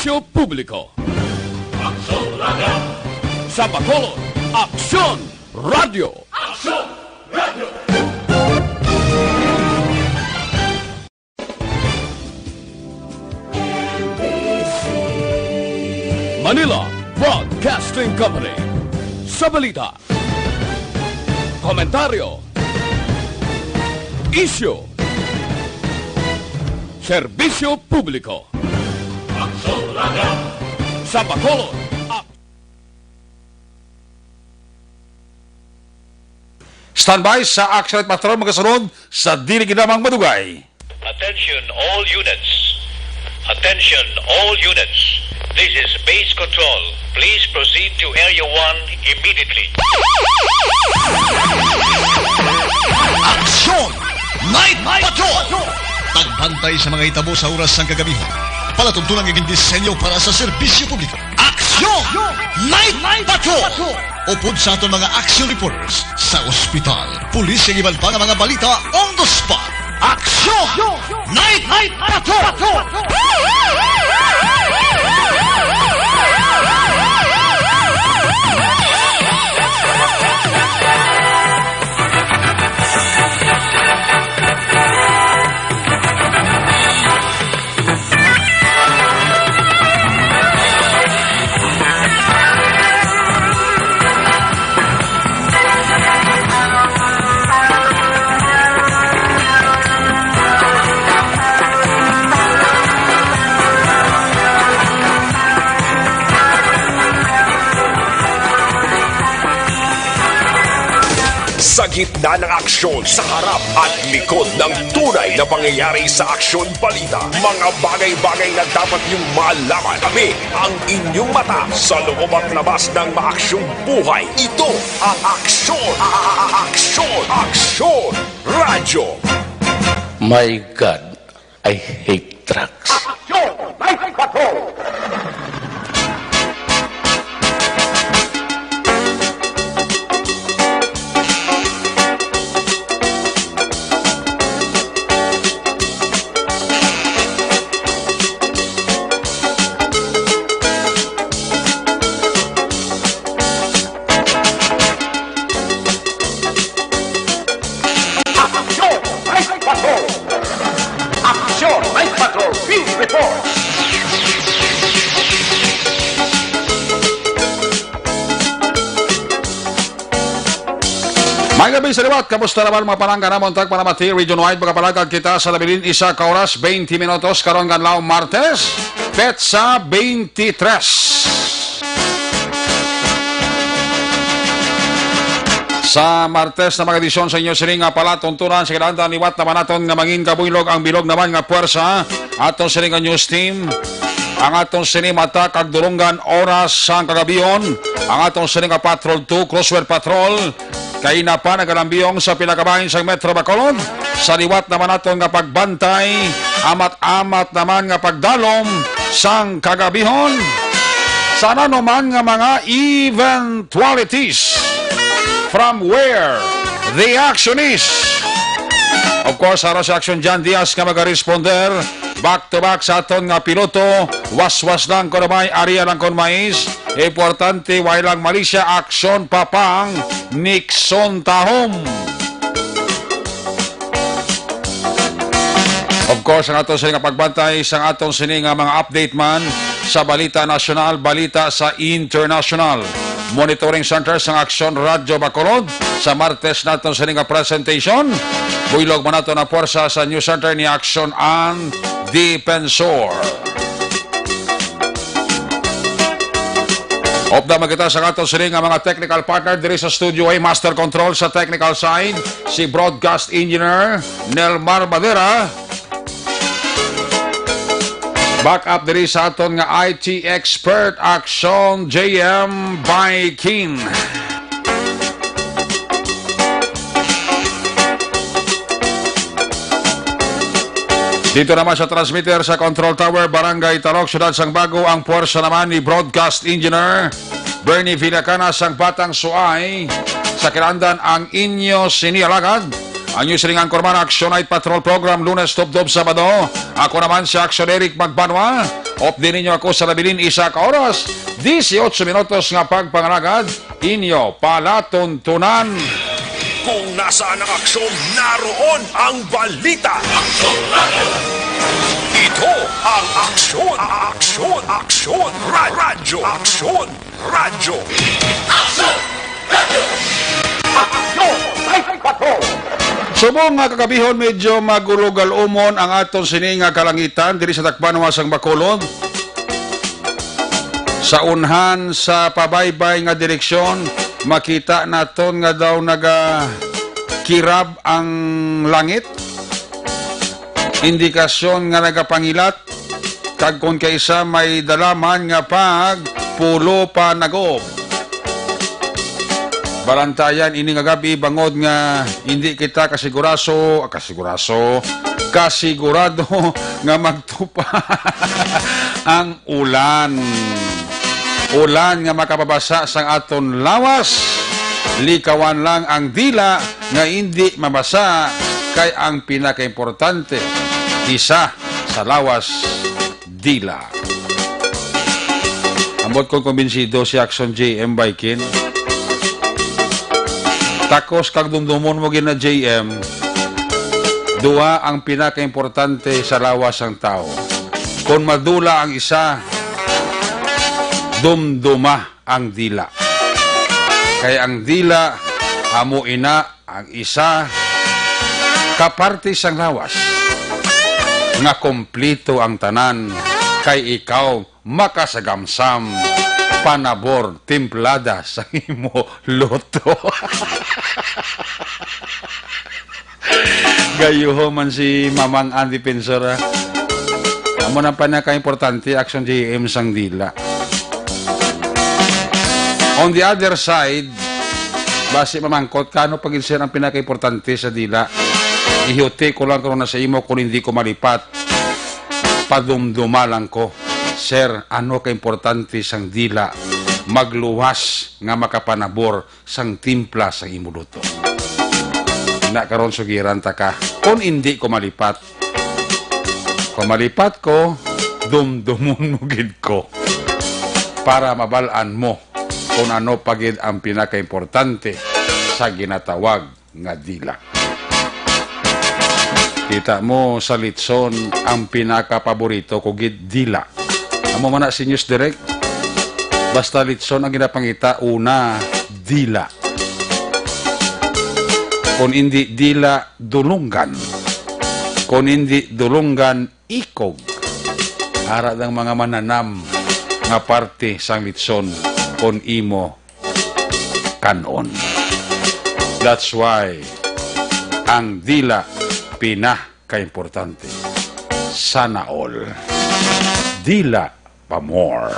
Serbisyo Publiko. Aksyon Radio! Sa Bacolod, Aksyon Radio! Aksyon Radio! Manila Broadcasting Company. Sa balita, komentaryo, isyu, serbisyo publiko. Aksyon Radio! Sa Bacolod, Standby sa Action at Patrol magasunod sa dili ginamang madugay. Attention all units. Attention all units. This is base control. Please proceed to Area 1 immediately. Aksyon! Night Patrol! Pagbantay sa mga itabo sa oras ng kagabihan. Palatuntunan ng disenyo para sa serbisyo publiko. Aksyon! Night Patrol! Upod sa aton mga action reporters sa ospital, pulis ang iban pa ng mga balita on the spot. Aksyon! Night Patrol! Sa gitna ng aksyon, sa harap at likod ng tunay na pangyayari sa aksyon balita, mga bagay-bagay na dapat niyong malaman. Kami ang inyong mata sa loob at labas ng maaksyong buhay. Ito ang Aksyon! Aksyon! Radyo! My God, I hate trucks. Aksyon! Night Patrol! May gabi sa liwat, kamusta naman mga panangga na Montag Panamati, region-wide, magapalagad kita sa labilin isa ka oras, 20 minutos, karon ganlaw Martes, Petsa 23. Sa Martes na mga edisyon sa inyo siring nga pala tuntunan sa kinahanglan liwat naman naton nga mangin kabuylog ang bilog naman nga puwersa aton siring nga news team. Ang atong sinimata kag durunggan oras sa kagabion, ang atong siring nga Patrol 2 Crossword Patrol kay na pa nagalambiyong sa pinakabahin sa Metro Bacolod. Sa liwat naman naton nga pagbantay, amat-amat naman nga pagdalom sang kagabihon. Sana naman nga mga eventualities from where the action is. Of course, ara sa Action John Diaz nga mag-responder back-to-back sa aton nga piloto. Was-was lang ko na may, ariya lang kon mais. Importante, wailang Malaysia, aksyon papang Nixon tahom. Of course, ang aton sining pagbantay sa aton sining mga update man sa balita nasyonal, balita sa international. Monitoring Center sa Aksyon Radyo Bacolod sa Martes naton sining presentation. Buylog man nato na puwersa sa News Center ni Aksyon ang Defensor. Opda magkita sa aton sining mga technical partner diri sa studio ay Master Control sa technical side, si Broadcast Engineer Nelmar Madera. Back up diri sa aton nga IT expert Action JM Baikin. Dito naman sa transmitter sa Control Tower, Barangay Talok, Syudad Sang Bago, ang puwersa naman ni Broadcast Engineer Bernie Villacana sang Batang Suay. Sa kilandan ang inyo sinialagad. Ang news ring Anchorman Action Night Patrol Program, Lunes, Tubdob, Sabado. Ako naman si Action Eric Magbanwa. Off din ninyo ako sa labilin isa ka oras, 18 minutos nga pagpangalagad, inyo palatuntunan. Kung nasaan ang aksyon, naroon ang balita. Aksyon Radio. Ito ang aksyon, radyo, aksyon, radyo. Aksyon Radio. Subong nga kakabihon medyo magulugal umon ang aton sini nga kalangitan diri sa takpan wasang Bacolod. Sa unhan sa pabaybay nga direksyon, makita naton nga daw kirab ang langit. Indikasyon nga nagapangilat kag kun kaysa may dalaman nga pulo pa nagob. Balantayan ini nga gabi bangod nga hindi kita kasigurado nga magtupa ang ulan. Ulan nga makapabasa sa aton lawas. Likawan lang ang dila nga hindi mabasa kay ang pinakaimportante isa sa lawas dila. Ambot kong kumbinsido si Action JM Baikin. Takos kag dumdumon mo gina JM, duwa ang pinakaimportante sa lawas ang tao. Kung madula ang isa, dumduma ang dila. Kaya ang dila, amo ina ang isa, kaparte sang lawas. Nga kompleto ang tanan, kay ikaw makasagamsam, panabor, timplada sa imo loto. Gayuho man si Mamang Andy Pensora. Amo na panaka-importante, Action JM sang dila. On the other side, basi mamangkot, kano pag-insir ang pinaka-importante sa dila? Ihiyote ko lang karon na sa imo kung hindi ko malipat. Padumduma lang ko. Sir, ano ka-importante sang dila? Magluwas nga makapanabor sang timpla sang imuluto. Na karon sugiran ta ka. Kung hindi ko malipat. Kung malipat ko, dumdumon mo gid ko. Para mabalaan mo kung ano pagid ang pinaka-importante sa ginatawag nga dila. Kita mo sa litson ang pinaka-paborito ko gid dila. Amo man na si News Direct. Basta litson ang ginapangita, una, dila. Kung hindi dila, dulunggan. Kung hindi dulunggan, ikog. Ara ng mga mananam nga parte sang litson kung imo kanon. That's why ang dila pinaka-importante. Sana all. Dila pa more.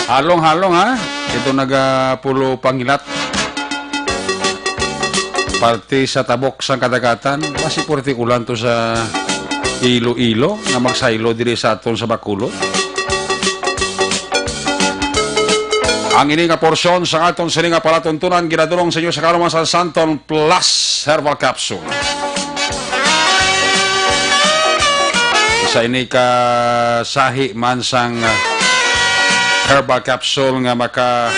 Halong-halong ha. Ito nagapulo pangilat. Parte sa tabok sang kadagatan. Basi purti ulan to sa Ilo-ilo na magsaylo diri sa aton sa Bacolod. Ang ini nga porsyon sa aton sini nga palatuntunan ginadulong sa inyo sa karuman sa Santon Plus Herbal Capsule. Isa ini ka sahi man sang herbal capsule nga maka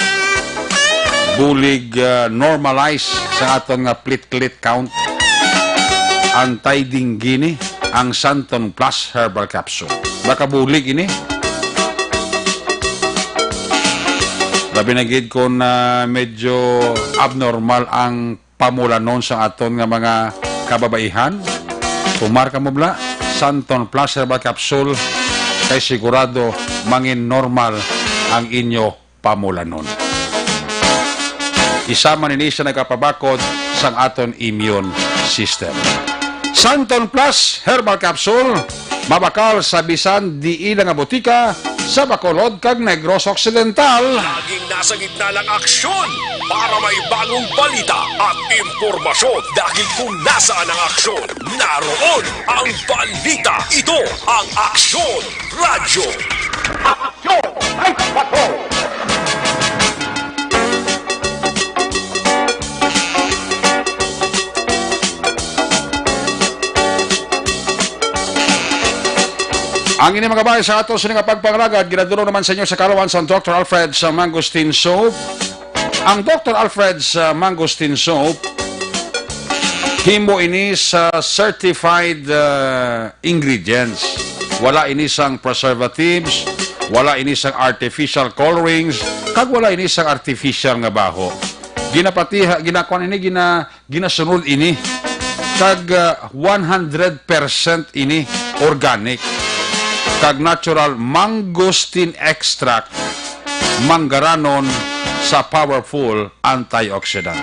bulig normalize sa aton nga platelet count. Anti-dinggini ang Santon Plus Herbal Capsule. Baka bulig ini. Labi na gid kung medyo abnormal ang pamulanon sa aton nga mga kababaihan. Pumarka mo bla, Santon Plus Herbal Capsule kay sigurado mangin normal ang inyo pamulanon. Isama ni siya nagkapabakod sang aton immune system. Santon Plus Herbal Capsule mabakal sa bisan di ilang botika sa Bacolod kag Negros Occidental. Laging nasa gitna ng aksyon para may bagong balita at impormasyon. Dahil kung nasaan ang aksyon, naroon ang balita. Ito ang Aksyon Radyo. Aksyon! Ay, patrol! Ang ini mga bahay sa ato sa nga pagpanglagad, ginaduro naman sa inyo sa karawan sa Dr. Alfred sa Mangosteen Soap. Ang Dr. Alfred sa Mangosteen Soap, himo ini sa certified ingredients. Wala ini sang preservatives, wala ini sang artificial colorings, kag wala ini sang artificial nga baho. Ginapatiha, ginakuan ini, ginasunod ini, kag 100% ini organic. Kag natural mangosteen extract manggaranon sa powerful antioxidant.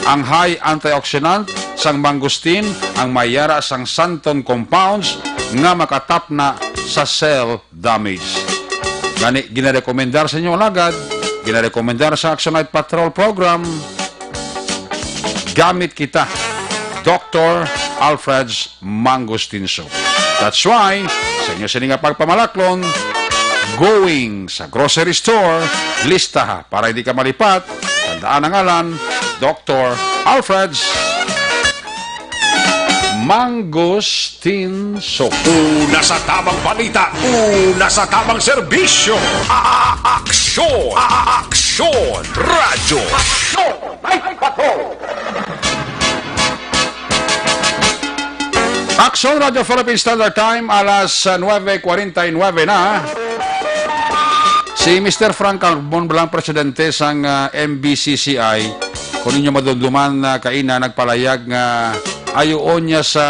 Ang high antioxidant sang mangosteen ang mayara sang santon compounds nga makatap na sa cell damage. Gani ginarekomendar sa inyo lagad, ginarekomendar sa Action Night Patrol program. Gamit kita Dr. Alfred's Mangosteen Soap. That's why sa inyo sa nga pagpamalaklon, going sa grocery store, lista ha, para hindi ka malipat. Tandaan ang ngalan, Dr. Alfred's Mangosteen Soap. Una sa tamang balita, una sa tamang serbisyo. Aksyon! Aksyon! Radyo! Aksyon! Night Patrol! Action Radio Philippine Standard Time, alas 9:49 na. Si Mr. Frank Carbon bilang presidente sang MBCCI, kung ninyo madumduman na kaina, nagpalayag nga ayoon niya sa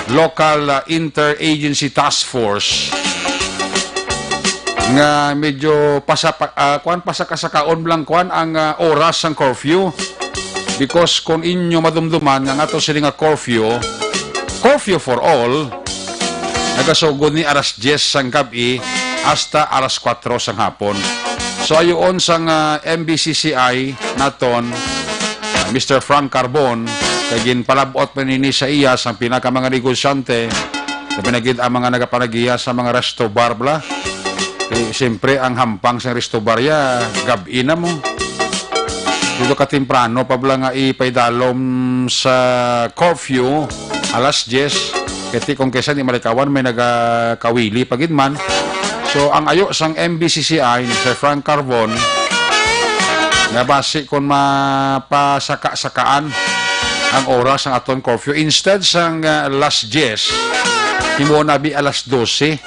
local interagency task force nga medyo pasakasakaon lang ang oras ng curfew, because kung inyo madumduman nga ato sila nga curfew for all, nagasugod ni alas 10 sang gabi hasta alas 4 sang hapon. So ayoon sang MBCCI naton, Mr. Frank Carbon, kay ginpalabot pa nini sa iya sang pinaka mga negosyante, na pinagid ang mga nagapanagiya sa mga resto bar bla. Siyempre ang hampang sa resto bar ya, gabi na mo. Dito ka temprano pa bla nga ipaydalom sa curfew alas 10, kati kung kesa ni malikawan may nagakawili pagidman. So ang ayo sang MBCCI ni Sir Frank Carbon nga basi kung mapasaka-sakaan ang oras ng aton curfew, instead sang alas 10 himo nabi alas 12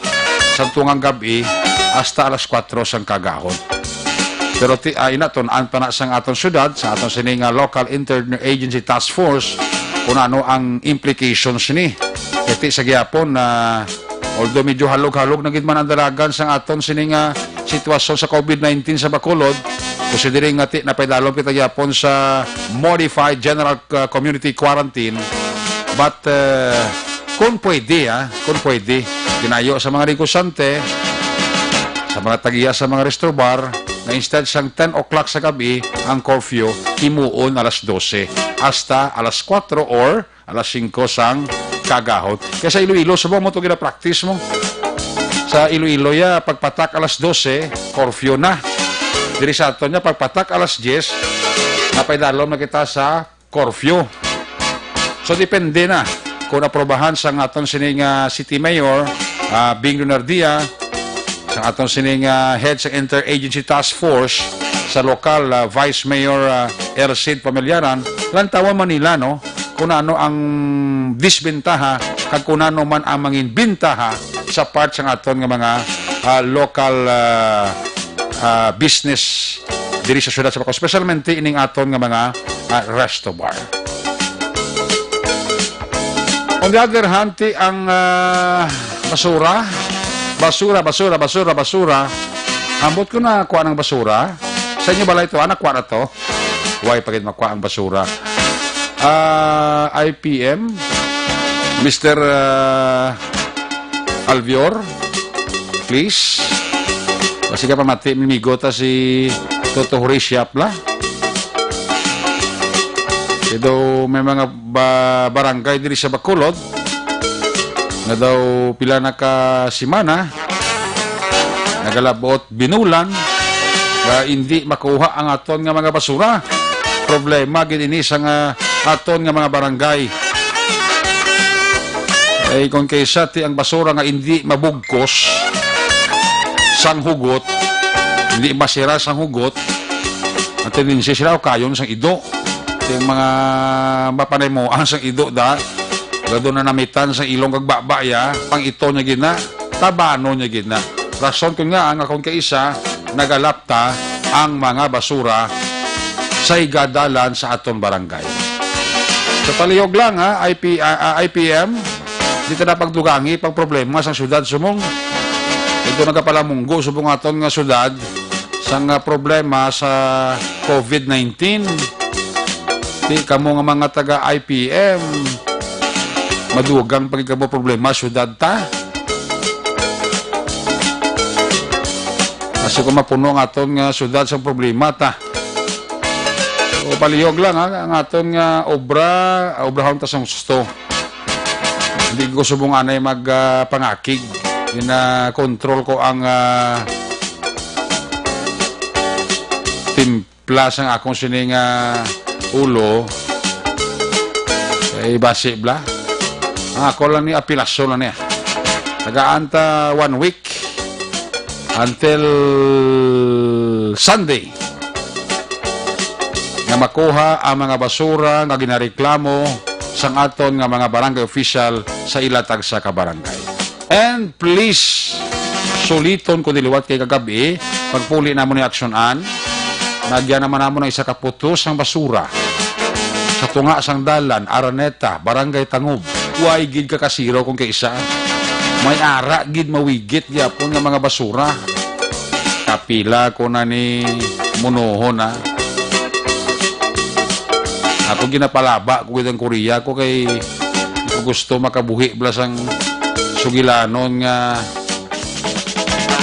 sang tungang gabi hasta alas 4 sang kagahon. Pero inaton ang pana sang aton syudad, sa aton sining local interagency task force, kung ano ang implications ni. Kasi sa gyapon na although medyo halog-halog na gid man ang dalagan sa aton sining sitwasyon sa COVID-19 sa Bacolod, kasi diri nga ti napaydalom kita gyapon sa modified general community quarantine. But kung pwede, ginayo sa mga negosyante, sa mga tagiya sa mga resto bar, na instead sang 10 o'clock sa gabi ang curfew, himuon alas 12 hasta alas 4 or alas 5 sang kagahon. Kaya sa Iloilo, subong mo ito gina-practice mo. Sa Iloilo ya, pagpatak alas 12, curfew na. Diri sa ato niya, pagpatak alas 10, napaydalom na kita sa curfew. So depende na kung aprobahan sa aton sining City Mayor, Bing Lunardia, sa aton sining head sa interagency task force, sa lokal Vice Mayor Ercid Pamilyaran, lantawan Manila, no? Kung ano ang disbentaha, kag kung ano man ang mangin bintaha sa part sa aton nga mga local business diri sa syudad sa Bacolod, especialmente ining aton nga mga resto bar. On the other hand, ang basura. Ambot ko na kuha ng basura. Sa inyo bala ito, anak kuha na to. Huwag pagit makuha ang basura. IPM, Mr. Alvior, please. Kasi ka pa mati, mimigo ta si Toto Horisiap la. Ito may mga barangay diri sa Bacolod na daw pila na ka simana nagalabot binulan nga hindi makuha ang aton nga mga basura. Problema gid ini sa aton nga mga barangay. Ay kung kaysa ti ang basura nga hindi mabugkos sang hugot, hindi masira sang hugot, at din sila kayon sang ido. Yung mga mapanay mo ang sang ido da, gado na namitan sang ilong kagbabaya, pang ito niya gina, tabano niya gina. Rason ko nga ang akong kaisa, nagalapta ang mga basura sa igadalan sa aton barangay. Sa palihog lang ha, IPM, dito na pagdugangi, pang problema sa syudad sumong. Ito nagkapalamunggo, subong aton nga syudad, sa nga problema sa COVID-19. Di kamo nga mga taga-IPM, madugang pagkikamo problema syudad ta. Kasi kung mapuno nga aton nga syudad sa problema ta. O palihog lang ha, ang aton nga obrahon ta sa gusto. Hindi ko subong anay magpangakig. Control ko ang timpla sang akong sining ulo. Ay basi bla. Ako lang ni apilasyon lang niya. Tagaan-ta 1 week until Sunday nga makuha ang mga basura nga ginareklamo sang aton nga mga barangay official sa ilatag sa kabarangay. And please, suliton ko diliwat kay kagabi, pagpuli namon ni aksyonan, nagyan naman namon ng isa kaputos ang basura sa tunga sang dalan, Araneta, Barangay Tangob. Huwag gid ka kasiro kung kaisa. May ara gid mawigit yapon nga mga basura. Kapila ko na ni munohon ha. Ako ginapalaba ko gid ang Korea ko kay gusto makabuhi blasang sugilanon nga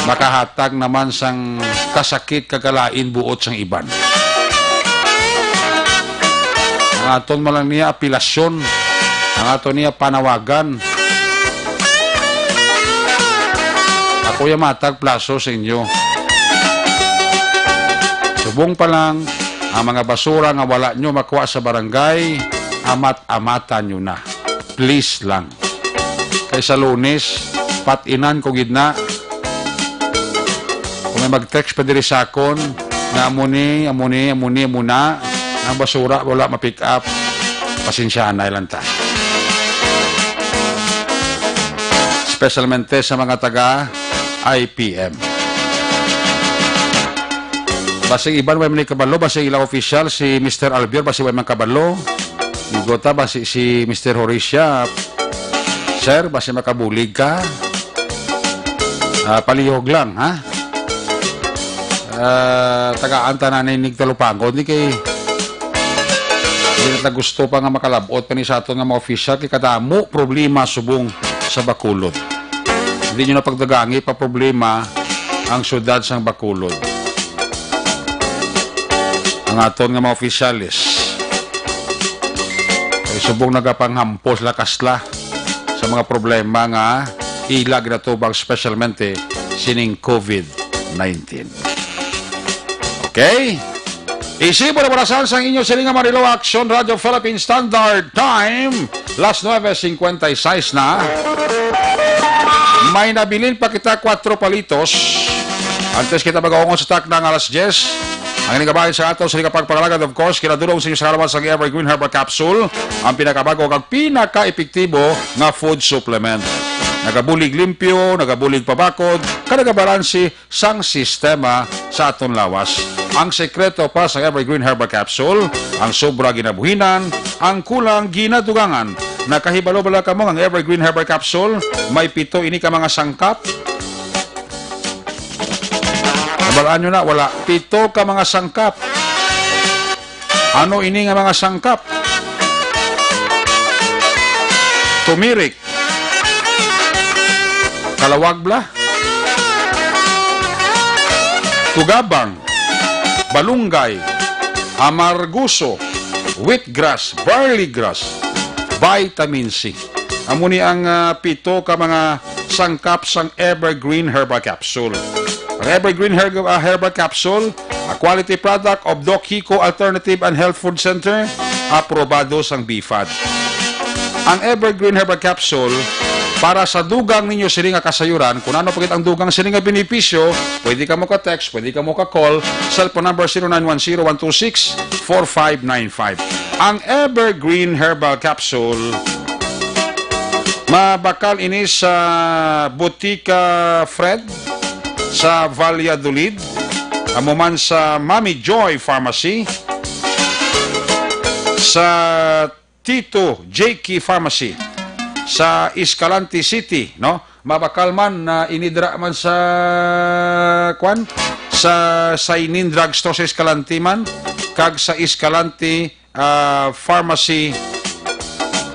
makahatag naman sang kasakit kagalain buot sang iban. Ang aton malang niya apilasyon, ang aton niya panawagan. Ako yung matag plaso sa inyo. Subong pa lang, ang mga basura nga wala nyo makuha sa barangay, amat-amatan nyo na. Please lang. Kaysa Lunes, patinan ko gidna. Kung may mag-text pa diri sa akon, na amuni muna, ang basura wala ma-pick up, pasensyahan na ilan ta. Specialmente sa mga taga IPM. Basing iban may mani kabalo, basing ilang official, si Mr. Albier, basing may kabalo, igota, basing si Mr. Horacia, sir, basing makabulig ka, palihog lang, ha? Tagaan ta na ninig talupagod, hindi kay hindi na gusto pa nga makalabot pa ni sa ato nga mga official, kay kadamo problema subong sa Bacolod. Hindi nyo na pagdagangi pa problema ang syudad sang Bacolod. Ang aton nga mga officialis ay subong nagapanghampos lakasla sa mga problema nga ilag na tubang specialmente sining COVID-19. Okay? Isipo na parasan sa inyo silinga Marilo Action Radio Philippine Standard Time. Last 9:56 na. May nabilin pa kita 4 palitos. Antes kita mag-aungon sa tak ng alas 10. Ang inigabahin sa ato sa pagpagalagad, of course, kinadulong sa inyo sa harapan sa Evergreen Herbal Capsule, ang pinakabago kag pinaka-epektibo nga food supplement. Nagabulig limpyo, nagabulig pabakod, kanagabalansi sang sistema sa aton lawas. Ang sekreto pa sa Evergreen Herbal Capsule, ang sobra ginabuhinan, ang kulang ginadugangan. Nakahibalo-bala ka mo ang Evergreen Herbal Capsule, may 7 ini ka mga sangkap. Nabalaan nyo na, wala. 7 ka mga sangkap. Ano ini nga mga sangkap? Turmeric, kalawagla, tugabang, balunggay, amarguso, wheatgrass, barley grass, vitamin C. Amo ni ang 7 ka mga sangkap sang Evergreen Herbal Capsule. Ang Evergreen Herbal Capsule, a quality product of Doc Hiko Alternative and Health Food Center, aprobado sang BFAD. ang Evergreen Herbal Capsule para sa dugang ninyo sini nga kasayuran. Kung ano pagit ang dugang sini nga benepisyo, pwede ka mo ka-text, pwede ka mo ka-call. Cellphone number 0910-126-4595. Ang Evergreen Herbal Capsule, mabakal ini sa Botica Fred, sa Valladolid, amuman sa Mami Joy Pharmacy, sa Tito Jakey Pharmacy, sa Escalante City, no? Mabakal man na inidra man sa kwan sa Sainin Drugstore sa Escalante man, kag sa Escalante Pharmacy,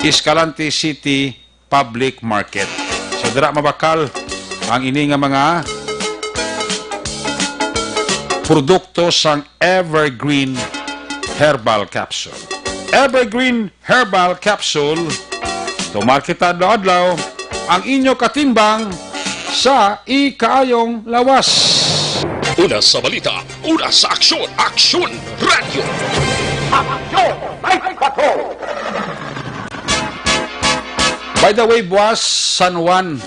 Escalante City Public Market. So dira mabakal ang ini nga mga produkto sang Evergreen Herbal Capsule. Evergreen Herbal Capsule, tumarkita adlaw ang inyo katimbang sa ikaayong lawas. Una sa balita, una sa aksyon, Aksyon Radio. By the way, buwas San Juan,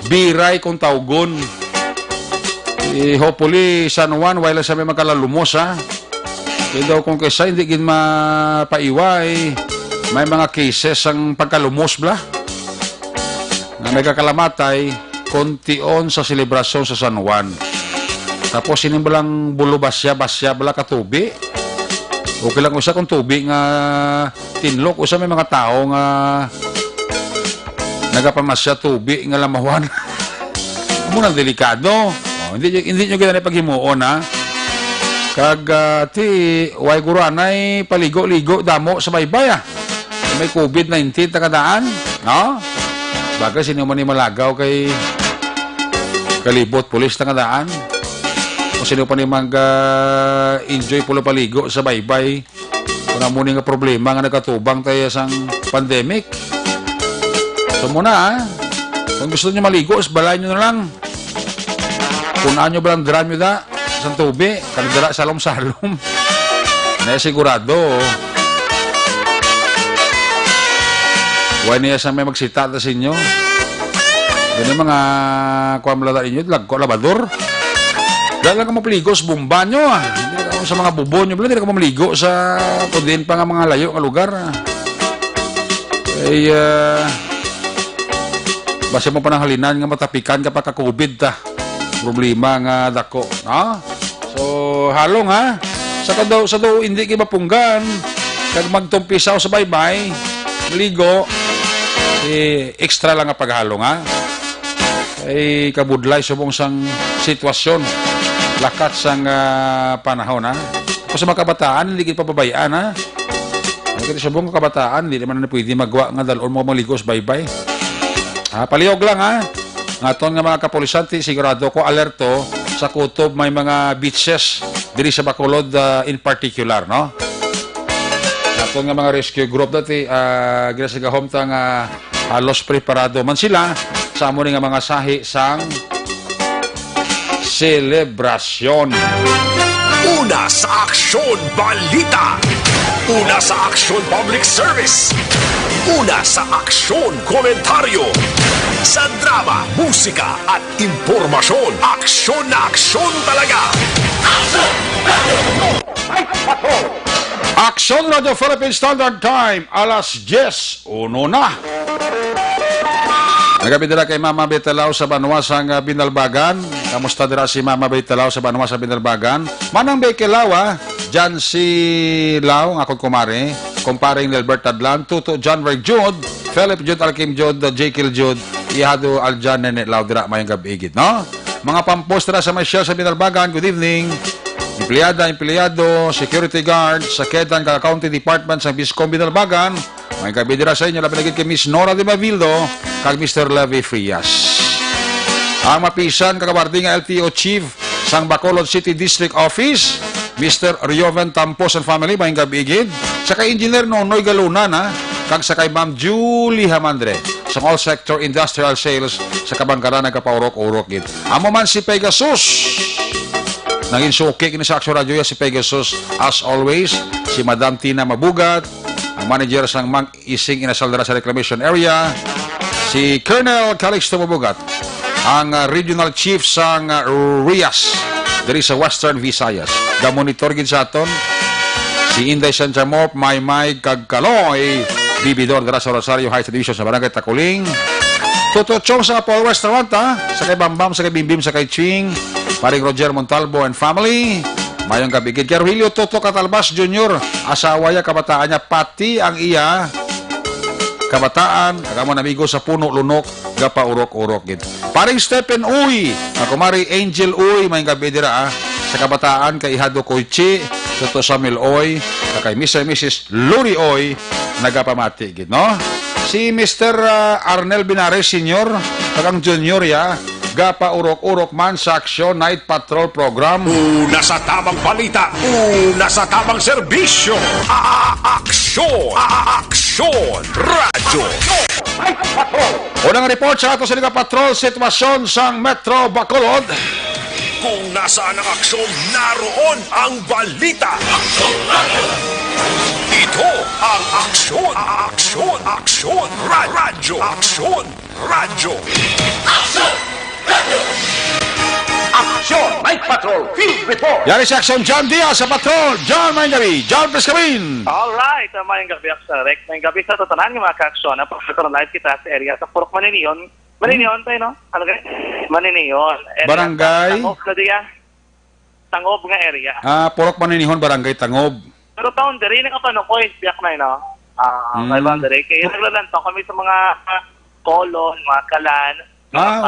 biray kung tawgon. Hopefully, San Juan, wala sa may magkalalumos, ha? Kaya daw kung kaysa, hindi gin mapaiway. May mga cases ang pagkalumos, bla? Na may kakalamatay, kontion sa selebrasyon sa San Juan. Tapos, sinimbalang basya, bala katubi. Okay lang usa kung tubi nga tinlok. Usa may mga tao nga nagapamasya tubi nga lamawan. Muna delikado. Hindi nyo gina paghimuon, ha? Kag ti way guranay paligo-ligo damo sa baybay, ah. May COVID-19 takadaan, no? Bagay sino man ni malagaw kay kalibot pulis takadaan. O sino pa ni mag-enjoy pulo paligo sa baybay. Kung muni nga problema nga nagkatubang tayo sang pandemic. So muna, ha? Kung gusto nyo maligo, balay nyo na lang. Punaan nyo ba lang drum nyo da? Sa tubi, kanidara salom-salom. Na sigurado. Huwag niya sa may magsita sa inyo. Ganyan mga kuamlada inyo, lagko, labador. Dahil lang ka mapaligo sa bumba nyo. Hindi ka sa mga bubon nyo. Hindi ka mapaligo sa kundin pa nga mga layo nga lugar. Ay, basta mo pa ng halinan nga matapikan ka pa ka-COVID ta. Problema nga dako, no? So, halong, ha? Sa daw hindi kayo mapunggan, kag magtumpisaw sa baybay, maligo, extra lang nga paghalong, ha? Ay kabudlay subong sang sitwasyon, lakat sang panahon, ha? Kung sa mga kabataan, hindi kayo pababayaan, ha? Kasi subong kabataan, hindi naman na pwede magwa nga dalon mo maligo sa baybay. Palihog lang, ha? Ngaton nga mga kapulisanti, sigurado ko alerto sa kutob may mga beaches diri sa Bacolod in particular, no? Ngaton nga mga rescue group dati, ginasigahom ta nga halos preparado man sila sa amo nga mga sahi sang selebrasyon. Una sa Aksyon Balita. Una sa Aksyon Public Service. Una sa Aksyon Komentaryo. Sa drama, musika at impormasyon. Aksyon na aksyon talaga. Aksyon Radio Philippine Standard Time, alas 10:01 na. Nagabi dira kay Mama Betalaw sa Banwasang Binalbagan. Kamusta dira si Mama Betalaw sa Banwasang Binalbagan? Manang Betalaw, Jan si Lau, ang akong kumare, kumparing Nelbert Adlan, Tuto John Ray Jude, Philip Jude, Alkim Jude, Jekyll Jude, Ihado Aljan, Nenet Lau, dira mayang gabigid, no? Mga pampostra sa Michelle sa Binalbagan, good evening. Empleyado, security guard, sa Kedan, County Department sa Biscom Binalbagan, may kabidira sa inyo, lapinagid kay Miss Nora de Mavildo, kag Mr. Levy Frias. Ang mapisan, kakabarding LTO Chief, sang Bacolod City District Office, Mr. Rioven Tampos and family, may kabigid. Sa kay Engineer Nonoy Galunan, kag sa kay Ma'am Julie Hamandre, sa all sector industrial sales, sa kabangkaran, nagkapaurok-urok gid. Amo man si Pegasus, naging suki kini sa Aksyon Radio si Pegasus, as always, si Madam Tina Mabugat, ang manager sang Mag-Ising Inasal dara sa reclamation area, si Colonel Calixto Mabugat, ang regional chief sang RIAS diri sa Western Visayas. Ga-monitor gid sa aton si Inday Sanchamop, Maymay Kagkaloy, bibidor dara sa Rosario Heights Division sa Barangay Takuling. Tutuchong sa Paul Restaurant, sa kay Bambam, sa kay Bimbim, sa kay Ching, paring Roger Montalvo and family. Mayong gabi gid kay Rogelio Toto Catalbas Jr., asawa ya kabataan niya, pati ang iya kabataan, agamo namigo sa puno lunok, gapa urok-urok gid. Paring Stephen Uy, ako mari Angel Uy, mayong gabi dira sa kabataan kay Ihado Koichi, Toto Samuel Oy, kay Mr. and Mrs. Luri Oy, nagapamati gid, no? Si Mr. Arnel Binares Sr., kagang junior ya, gapa urok-urok man sa Action Night Patrol Program. Una sa tamang balita, una sa tamang serbisyo. Aksyon! Aksyon! Radyo! Unang report sa ato sa Liga Patrol, sitwasyon sang Metro Bacolod. Kung nasaan ang aksyon, naroon ang balita. Action Radio. Ito ang aksyon! Aksyon! Aksyon! Radyo! Aksyon! Radyo! Action Radio. Action Night Patrol Field Report. Yari si Action John Diaz sa Patrol. John Mayngabi. John Pescamin. Alright, mayang gabi sa Rek. Mayang gabi sa tatanan ng mga ka-aksyon na pagkakaroon kita sa area sa Purok Maniniyon. Maniniyon tayo, no? Ano ganyan? Maniniyon. Barangay? Tangob na diya. Tangob nga area. Purok Maninihon, Barangay Tangob. Pero taon, diri na kapanokoy, biyak na, no? May boundary. Kaya naglalantong kami sa mga kolon, mga kalan.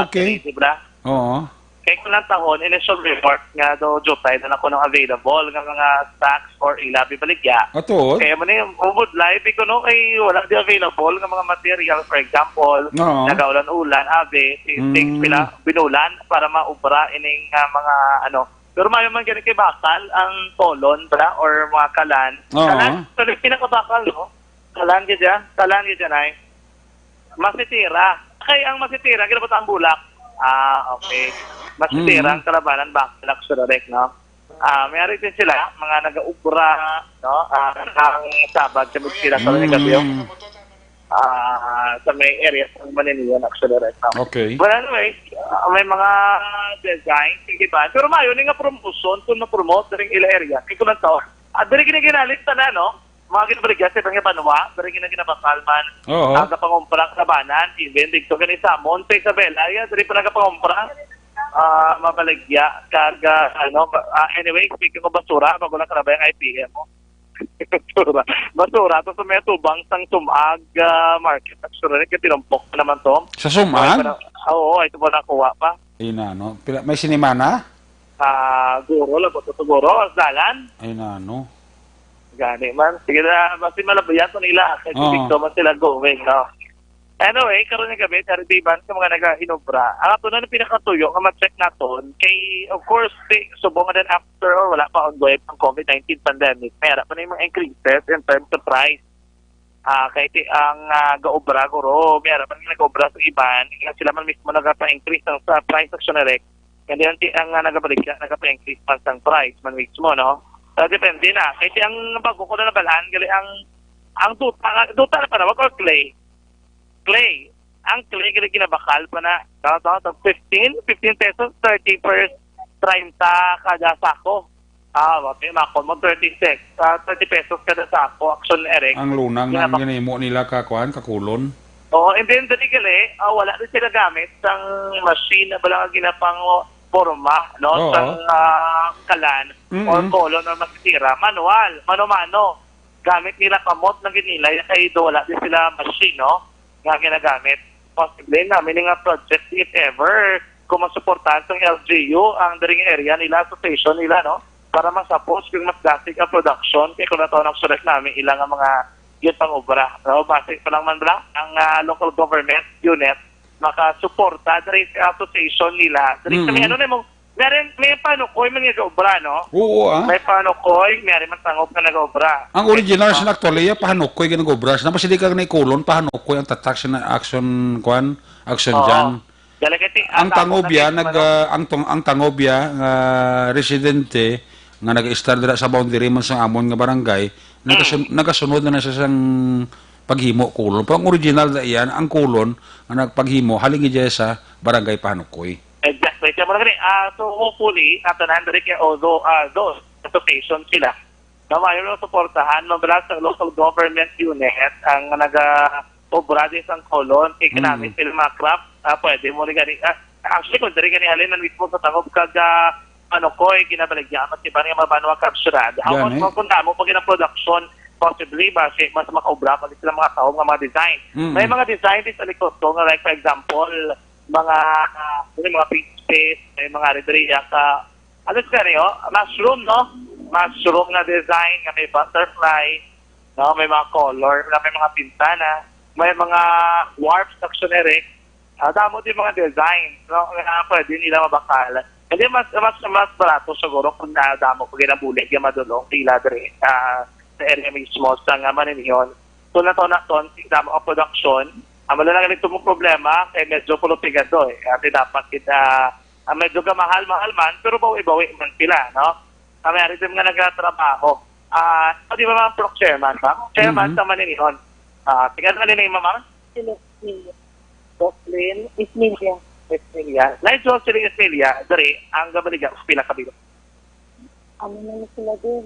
Okay. Diba? Oo. Kaya kung lang taon, initial report nga do Jotay na ako ng available ng mga stocks or ilabi baligya. Ato? Kaya mo na yung ubod live, no, kay wala di available ng mga material, for example, nagaulan-ulan, things pila, binulan para maubra ining mga ano. Pero may man ganun kay bakal, ang polon, bala, or mga kalan. Kalan, so pinakabakal, no? Kalan gidya ay masitira. Kaya ang masitira, ginabot ang bulak. Okay. Masitira ang kalabanan, bakal sa direct, no? Mayroon din sila, mga nag-ubra, no? Ang sabag sa sila sa gabi, sa may area ng Maniniyon, actually, right now. Okay. But anyway, may mga design, sige ba? Pero mayo, nga promotion, kung na-promote, daring ila area, kaya ko lang to, daring ginaginalit na, no? Mga ginabaligyan sa ibang ipanwa, daring ginaginabakalman, ang kapangumprang kabanan, even, dito ganisa, Monte Isabela, daring pa nagapangumpra, mabaligya, kaga, anyway, speaking of basura, magulang karabay ang IPM mo. Basura, to sa may tubang sang Sumag market. Actually, katinumpok naman to. Sa Sumag? Oo, ito po nakuha pa. Inano? May sinima na? Guro, labot ito guro, dalan. Inano? Gani man. Sige na, basi malabayan to nila. Kasi dito man sila going, no? Anyway, karoon yung gabi, karitiban sa mga nag-inobra. Ang ato na pinakatuyo, nga ma-check natin, kay, of course, subong na din after or wala pa ongoing ang COVID-19 pandemic, mayroon pa na yung mga increases in terms of price. Kahit ang gaobra, guro, mayroon pa na nag-obra sa iban, sila man mismo nagpa-increase sa price action direct. Hindi ang nagpa-increase man sa price man mismo, no? Depende na. Kahit ang bago ko na nabalaan, gali ang duta na pa na, wag or clay. Ang clay ginabakal pa na 15 pesos 30 per 30 kada sako. Wapin mako mo 36 30 pesos kada sako action erect. Ang lunang nang ginimo nila kakulon. And then dali wala rin sila gamit sang machine na balang ginapang forma, no? Sang kalan or kolon or masitira mano gamit nila kamot na ginilay kay do wala din sila machine, no? Nga ginagamit. Possibly namin nga project, if ever, kung masuportahan sa LGU, ang daring area nila, association nila, no? Para masapos yung mas drastic ang production, kaya kung nataon ang sulat namin, ilang ang mga yun pang obra. No? Basic pa lang man lang, ang local government unit, makasuporta daring association nila. Daring kami, may panukoy man nga obra, no? Oo, May panukoy, may man tangop na nag-obra. Ang original sa actually, pahanukoy ka nag-obra. Napas hindi ka na-kulon, pahanukoy ang tatak sa action dyan. Ang tangobya, ang tangobya, residente, nga nag-start sa boundary man sa amon nga barangay, nagasunod na sa isang paghimo kulon. Pero ang original na iyan, ang kulon, ang nagpaghimo, halingi dyan sa Barangay Panukoy. Exactly. Kaya mo so hopefully, ato na Andre, kaya although those association sila, na mayroon suportahan, mabala sa local government unit, ang nag-obra din sa kolon, ikinamit sila mga craft, pwede mo rin gani, actually, kung dari gani halin, mismo sa tangob kag, ko'y ginabaligyan, at iba nga mabanwa kapsurad. How much mo kung mo pag production, possibly, base, mas makaobra, pag sila mga tao, mga design. May mga design din sa likod ko, like for example, mga pink space, may mga redriya ka, ano siya niyo? Mushroom, no? Mushroom na design, may butterfly, no? May mga color, may mga pintana, may mga warp sectionary, damo din mga design, no? Pwede nila mabakal. Hindi mas barato siguro kung nadamo pag ginabulig, yung madulong, tila rin, sa area mismo, sa nga maninyon. So na to, damo ang production, malalang ito mong problema, medyo pulupigado eh. At dapat kita, medyo mahal man, pero bawi-bawi man sila, no? Mayroon din nga nagtatrabaho. Di ba mga pro-chairman ba? Chairman sa Maninihon. Tingnan na nila yung mama? Jocelyn Ismilia. Like Jocelyn Ismilia, dari, ang gabaliga, pila kabilo. Ano na sila din,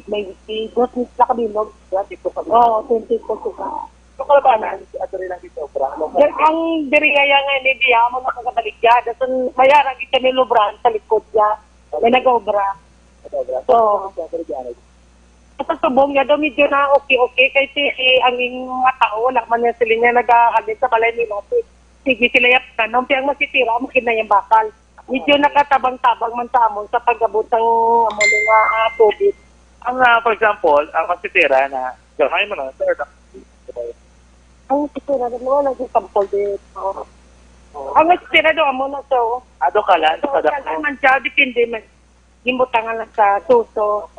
may Jocelyn sila kabilog. Oo, 20 po sila. So, kala ba na, ato rin lang dito, bra? Ang diriyaya nga ni Diya mo nakakabaligya. Dasan mayarang kita ni Lubran sa likod niya. May nag-obra. So, at subong niya daw medyo na okay. Kasi ang mga tao, wala man niya sila niya nag-ahalin sa balay nila. Sige sila yap ka. Nung piyang masitira, makina yung bakal. Medyo nakatabang-tabang man sa amon sa pag-abot ng mga tubig. Ang, for example, ang masitira na, gamay mo na, sir, ang masitira na mo, nag-sampol dito. Ang masitira doon mo na to. Ado ka lang, Kaya man siya, depende man. Gimutangan lang sa suso,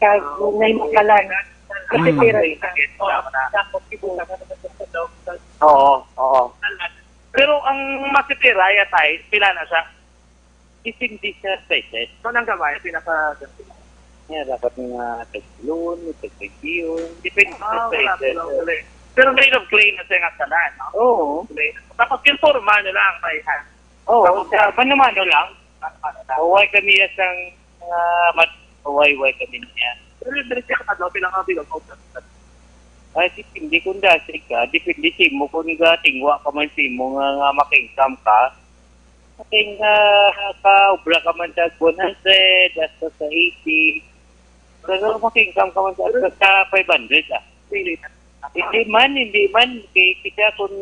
kag ngay makalan. Masitira ito. Oo. Pero ang masitira, yatay, pila na siya? Hindi siya spaces. So, nang gamay, pinaka... Dapat mga tagloon, tagpiyon, depende sa wala, spaces. Pero made of clay na siya nga salan, no? Oo. Tapos yung forma nyo lang, may hand. Oo, manumano lang. Huwag kami isang huwag kami niya. Pero yung direct siya katlo, pinakabilog. Ay, hindi kung dasi ka, depende si mo kung tingwa ka man si mo nga makingkam ka. Ating ka-ubra ka man sa 100, hasta sa 80. Pero makingkam ka man sa 500 ah. Hindi man. Kaya kung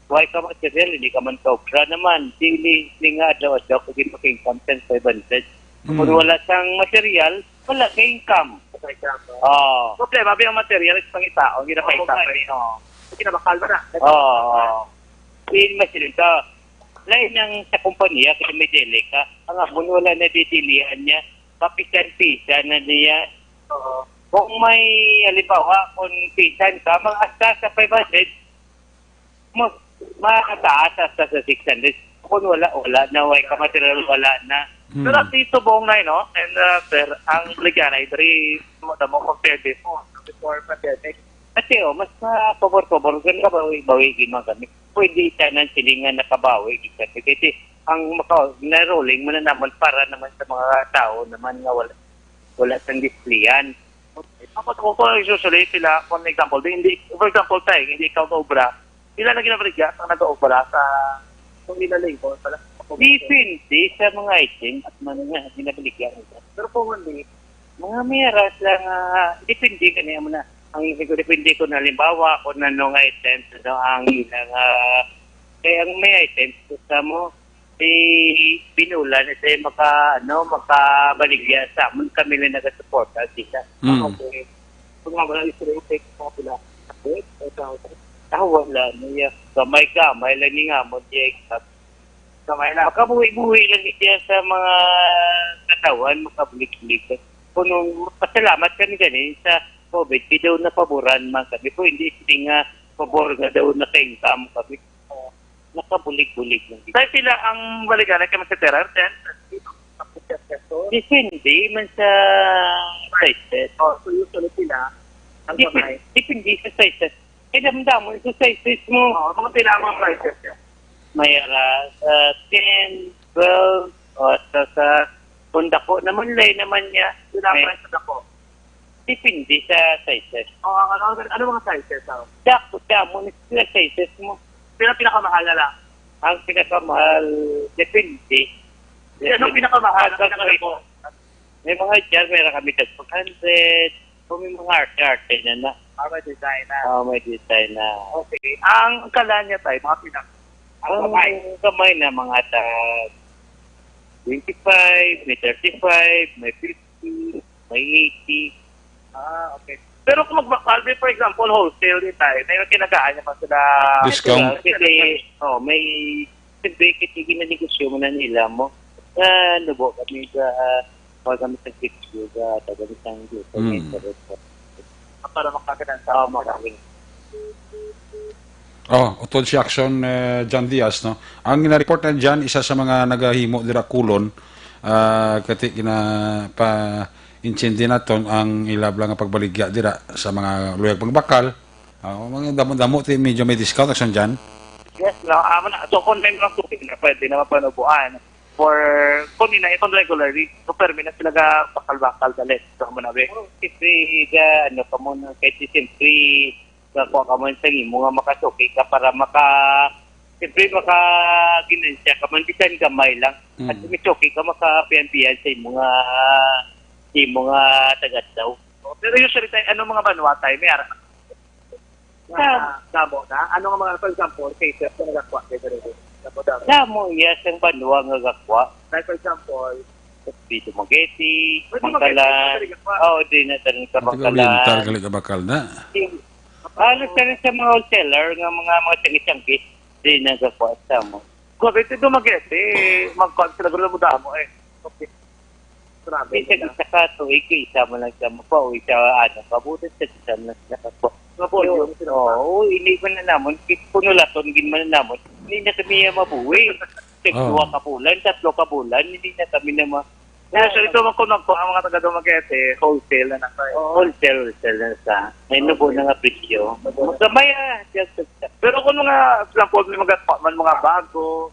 huwag ka material, hindi ka man ka-ubra naman. Hindi nga daw kung makingkam sa 500. Kung wala siyang material, wala ka income. Problema, yung material, ito pang itao, hindi na pa itao. Hindi na bakal ba na? Hindi masilin ka. Lain ng sa kumpanya, kasi may dele ka, ang abon wala na didilihan niya, papisan-pisan na niya. Kung may, halimbawa, kung pisan ka, mag-asta sa 500, makataas hasta sa 600. Kung wala na, way ka material, wala na. Pero at dito buong na, no? And, sir, ang ligyan ay very, mo compared before pandemic. Kasi, mas pabor-pabor, ganun ka bawi-bawigin mga kami. Pwede tanan silingan nakabawi. Kasi, ang na-rolling mo na naman para naman sa mga tao naman nga wala sang displayan. Ako usually sila, for example, hindi ikaw na-obra, sila na ginabaligya ang nag-obra sa kung nila labor pala. Depende sa mga item at mga ginabaligyan. Pero kung hindi, mga meras lang, depende ka niya muna. Depende ko na halimbawa kung anong items, ang ilang, kaya ang may items, gusto mo, binulan, makabaligyan sa amin, kami lang nag-supporta sila. okay. Kung nga wala i-take mo sila, wala niya. Gamay lang nga mo, kamay na. Makabuhi-buhi lang siya sa mga katawan, makabulik-bulik. Kung pasalamat kami ganin sa COVID, di daw na paboran man kami. Kung hindi nga pabor nga daw na ka-income kami. Nakabulik-bulik lang. Dahil sila ang balikan ay kamasitera, Depende man sa sizes. So usually sila, ang kamay. Depende sa sizes. Eh, damdaman sa sizes mo. Mga tinamang prices niya. Mayara sa 10, 12, o sa kundako naman naman niya. Tinamang prices ako. Depende sa sizes. Ano mga sizes? Damon sa sizes mo. Pinakamahal na lang. Ang pinakamahal, depende. Anong pinakamahal na mo? May mga dyan, meron kami 500. Kung may mga arte-arte na. May design na. May design na. Okay. Ang kalan niya tayo, mga Ang kamay na mga 25, may 35, may 50, may 80. Okay. Pero kung magbakalbi, for example, wholesale din tayo, na yung kinagaan niya pa sila... Discount. Kasi, may siyempre, kitigin na negosyo mo na nila mo. Nubo kami sa paggamit ng picture, tagamit ng dito. Para makakagan sa Maraming. Utol si Action John Diaz, no? Ang na-report na dyan, isa sa mga nagahimo dira kulon, kati pa intindi naton ang ilablang nga pagbaligya dira sa mga luyag pagbakal. Mga damo-damo ti medyo may discount action dyan. Yes, so kung may mga tubig na pwede na mapanubuan for kung na itong regularly, so permi na sila ga bakal-bakal dalit. So mo na be. Siyempre, ka muna, kahit siyempre, kakuha ka man sa imo nga makasuki ka para siyempre makaginansya ka man, bisan gamay lang. At sumisuki ka makapiyan-piyan sa imo nga tagat daw. Pero usually tayo, anong mga banwa tayo? May ara damo na? Ano nga mga, for example, cases na nagakwa kayo dito? Damo, yes, ang banwa nga gakwa. Like for example, dito Mageti, Mangkalan. Di na tanong sa Winter Mangkalan. gali ka bakal na. Halos ka rin sa mga wholesaler nga mga tangis-tangis. Di na gakwa sa mo. kung ito dumagete, mag-call sila gulo mo damo Okay. Grabe. Minsan isa ka to, isa mo lang siya mapauwi sa kabutan sa isa mo lang siya kapwa. Oo, iniban na naman. Puno laton, ginman na naman. Hindi na kami mabuwi. Dua ka bulan, 3 ka bulan, hindi na kami na So ito man kung ang mga taga dumagete, wholesale na tayo. Wholesale na sa. May nubo na nga presyo. Magkamay Pero kung mga, example, may mga bago,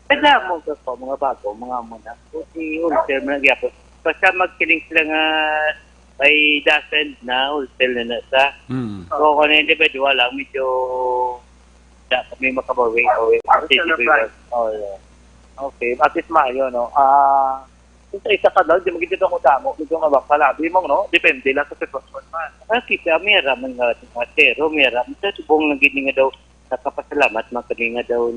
Kaya mo ko mga bago, mga muna. Kasi wholesale mo nagyapos. Basta magkiling sila nga may dozen na wholesale na nasa. So kung individual lang, medyo kami makabawi. Okay, at least maayo, no? Isa ka daw, di mo gito ko damo, medyo mabakalabi mo, no? Depende lang sa sitwasyon man. Kita, mayroon nga mga tero, mayroon. Sa subong lang gini nga daw, nakapasalamat, makani nga daw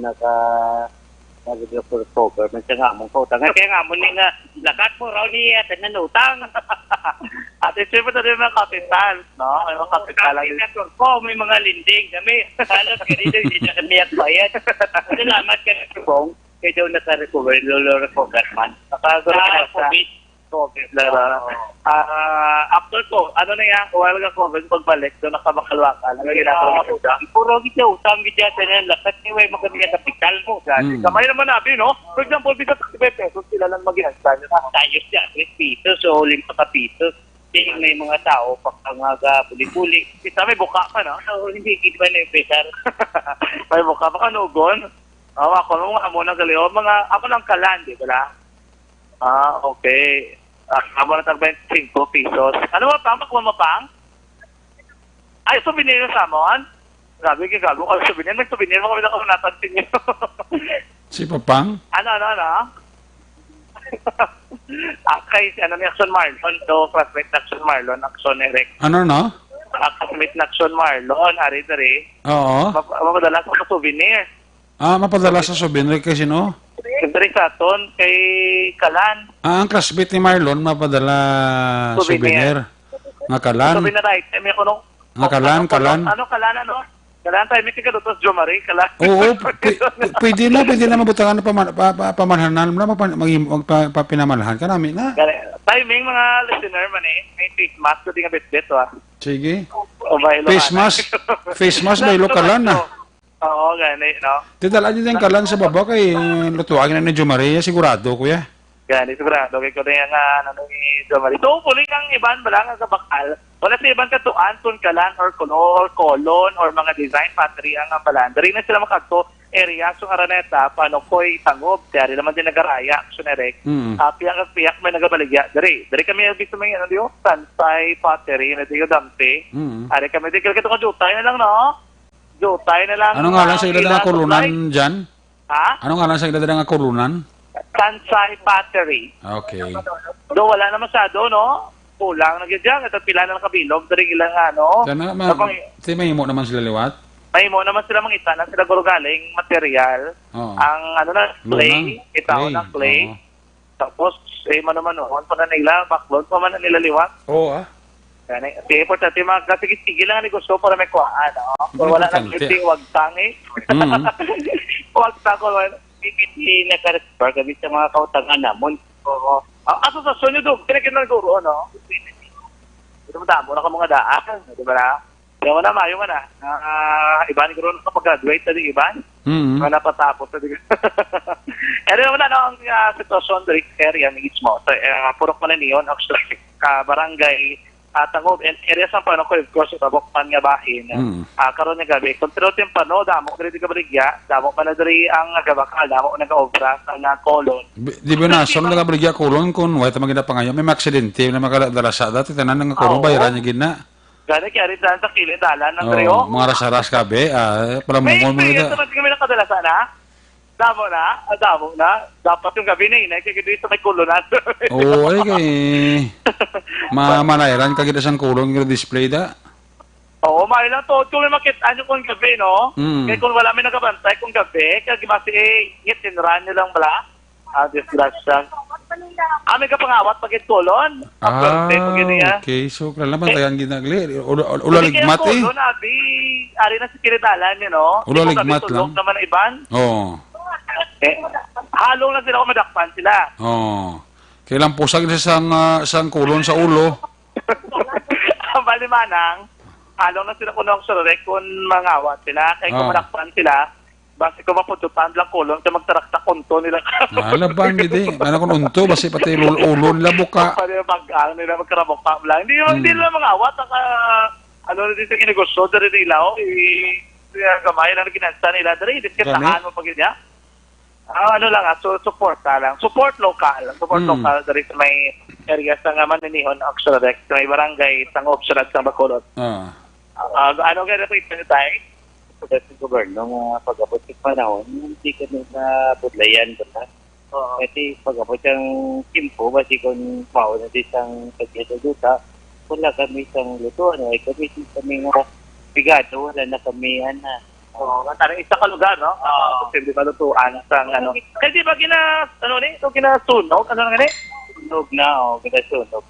nag-cover, man siya nga mong kautang. Kaya nga mo ni nga, lakat mo raw niya, tanan na utang. At siyempre na rin mga kapital, no? May mga kapital lang. May mga linding kami. Halos ka dito, hindi na kami at bayad. Salamat ka na subong. Kaya daw naka-recover, lolo-recover man. COVID lang. After ko, ano na yan, kung wala ka COVID, pagbalik, doon nakabakalwakal. Ano ginagawa ko dyan? Puro kita utang bidya tanan lakat ni way magkabiyat sa kapital mo. Kamay naman nabi, no? For example, bigat 35 pesos, sila lang mag-ihansan. Tayo siya, 3 pesos o 5 pesos. Tingin may mga tao, pagkangaga, puli-puli. Isa may buka pa, no? So, hindi kita ba na yung pesar? May buka pa ka, nugon? Ako nung amo ng galiw. Ako ng kalan, di ba? Okay. Amo na tag 25 pesos. Ano ba pang? Makuha mo pang? Ay, souvenir na samon? Grabe, gagago ka souvenir. May souvenir mo kami na kung natansin nyo. Si Papang? Ano? Okay, ni Action Marlon to, classmate na Action Marlon, Action Eric. Ano no? Classmate na Action Marlon, ari-dari. Oo. Mapadala ko sa souvenir. Mapadala sa souvenir kay sino? Siyempre sa aton, kay Kalan. Ang classmate ni Marlon mapadala souvenir. Nga Kalan. Souvenir item, may kuno. Nga Kalan. Ano Kalan, ano? Kalan tayo, may kagalutos, Jo Marie, Kalan. Oo, pwede na mabutangan na pamanhanan mo na magpapinamalahan ka namin na. Timing mga listener man may face mask ko din nga bit-bit, Sige. Face mask ba ilo Kalan na? Oo, gani, no? Tidala niyo din Kalan sa baba kay lutuagin na ni Jo Maria, sigurado kuya. Gani, sigurado. Kaya ko na yung Jamari. So, puli kang iban ba lang sa bakal. Wala sa iban ka to Anton Kalan or Colon or mga design factory ang balan. Dari na sila makagto area so araneta paano ko'y tangob. Dari naman din nagaraya. So, nerek. Piyak may nagabaligya. Dari kami dito may Sansay Pottery na dito dampe. Ari kami dito ka jutay na lang, no? Jutay na lang. Ano nga lang sa ilad ng kulunan dyan? Ha? Ano nga lang sa ilad ng kulunan? Sansay Pottery. Okay. Do wala na masyado, no? Kulang na ganyan. Ito pila na kabilog. Dari ilang Sana, may mo naman sila liwat? May mo naman sila mangita na sila guro galing material. Ang clay. Itaw ng clay. Tapos, mano-mano. Pa na nila, backload pa man na nila liwat. Oo, Kasi importante magkasigit-sigil lang ang negosyo para may kuhaan, no? Kung wala nang hindi, huwag tangi. Huwag tango. Hindi nakaresper kami sa mga kautangan namon. Aso sa sunyo doon, pinagin na naguro, no? Ito madamo na ka mga daan, di ba na? Yung na, mayo nga na. Iban, guro na kapag-graduate na di Iban. Mga napatapos na di. Pero yung na, ang sitwasyon sa area mismo, purok man na niyon, barangay, tangob, area sa pano ko, of course, tabokpan nga bahin. Karon nga gabi, kung tinutin pa, no, damo ka rin di kabaligya, damo pa na dari ang gabakal, damo ka nag-obra sa kolon. Di ba na, so nagabaligya kolon kung wala maganda pa ngayon, may maksidente na makadalasada, dati tanan ng kolon, bayaran niya gina. Gano'n kaya rin daan sa kilid, dalan ng Rio. Mga ras-ras kabe, pala may mungol mo experience naman kami nakadalasan, ha? Damo na. Dapat yung gabi na inay, kaya dito may kolonan. Oo, ay kay manairan ka kita sang kulong yung display da. Oo, may lang to. Kung may makita nyo kung gabi, no? Kaya kung wala may nagabantay kung gabi, kaya gimasi ngitinran nyo lang bala. Disgrasya. May kapangawat pag itulon. Okay. So, kailan naman tayo ang ginagli? Ulaligmat eh. Kulon, ari na si Kiridalan nyo, no? Ulaligmat lang. Naman na iban. Oo. Halong lang sila kung madakpan sila. Oo. Kailan pusag sa sang kulon sa ulo. Ang balimanang, halong lang sila kung kung mangawat sila. Kaya kung madakpan sila, basi ko mapututan lang kulon kaya magtarakta konto nila. Laban gidi. Ano kung unto basi pati ulo nila buka. Pati mag-ang nila magkaramok lang. Hindi nila mangawat. Ano na din sa kinegosyo dari nila. Gamay lang na ginansa nila. Dari, diskatahan mo pag niya. Ano lang, support lang. Support local. Support local dari sa may area sa nga Maninihon, Oxradex, sa may barangay, sa Oxrad, sa Bacolod. Ano kaya na ito tayo? Sa gobyerno nga pag-abot sa panahon, hindi kami na budlayan ba? Kasi pag-abot ang timpo, basi kung mauna din isang pagkita-duta, wala kami isang lutuan, kami nga bigado, wala na kami, Tarang isa ka lugar, no? Hindi ba lutuan sa ano? Kasi di ba kinasunog? Ano nga ni? Sunog na, kinasunog.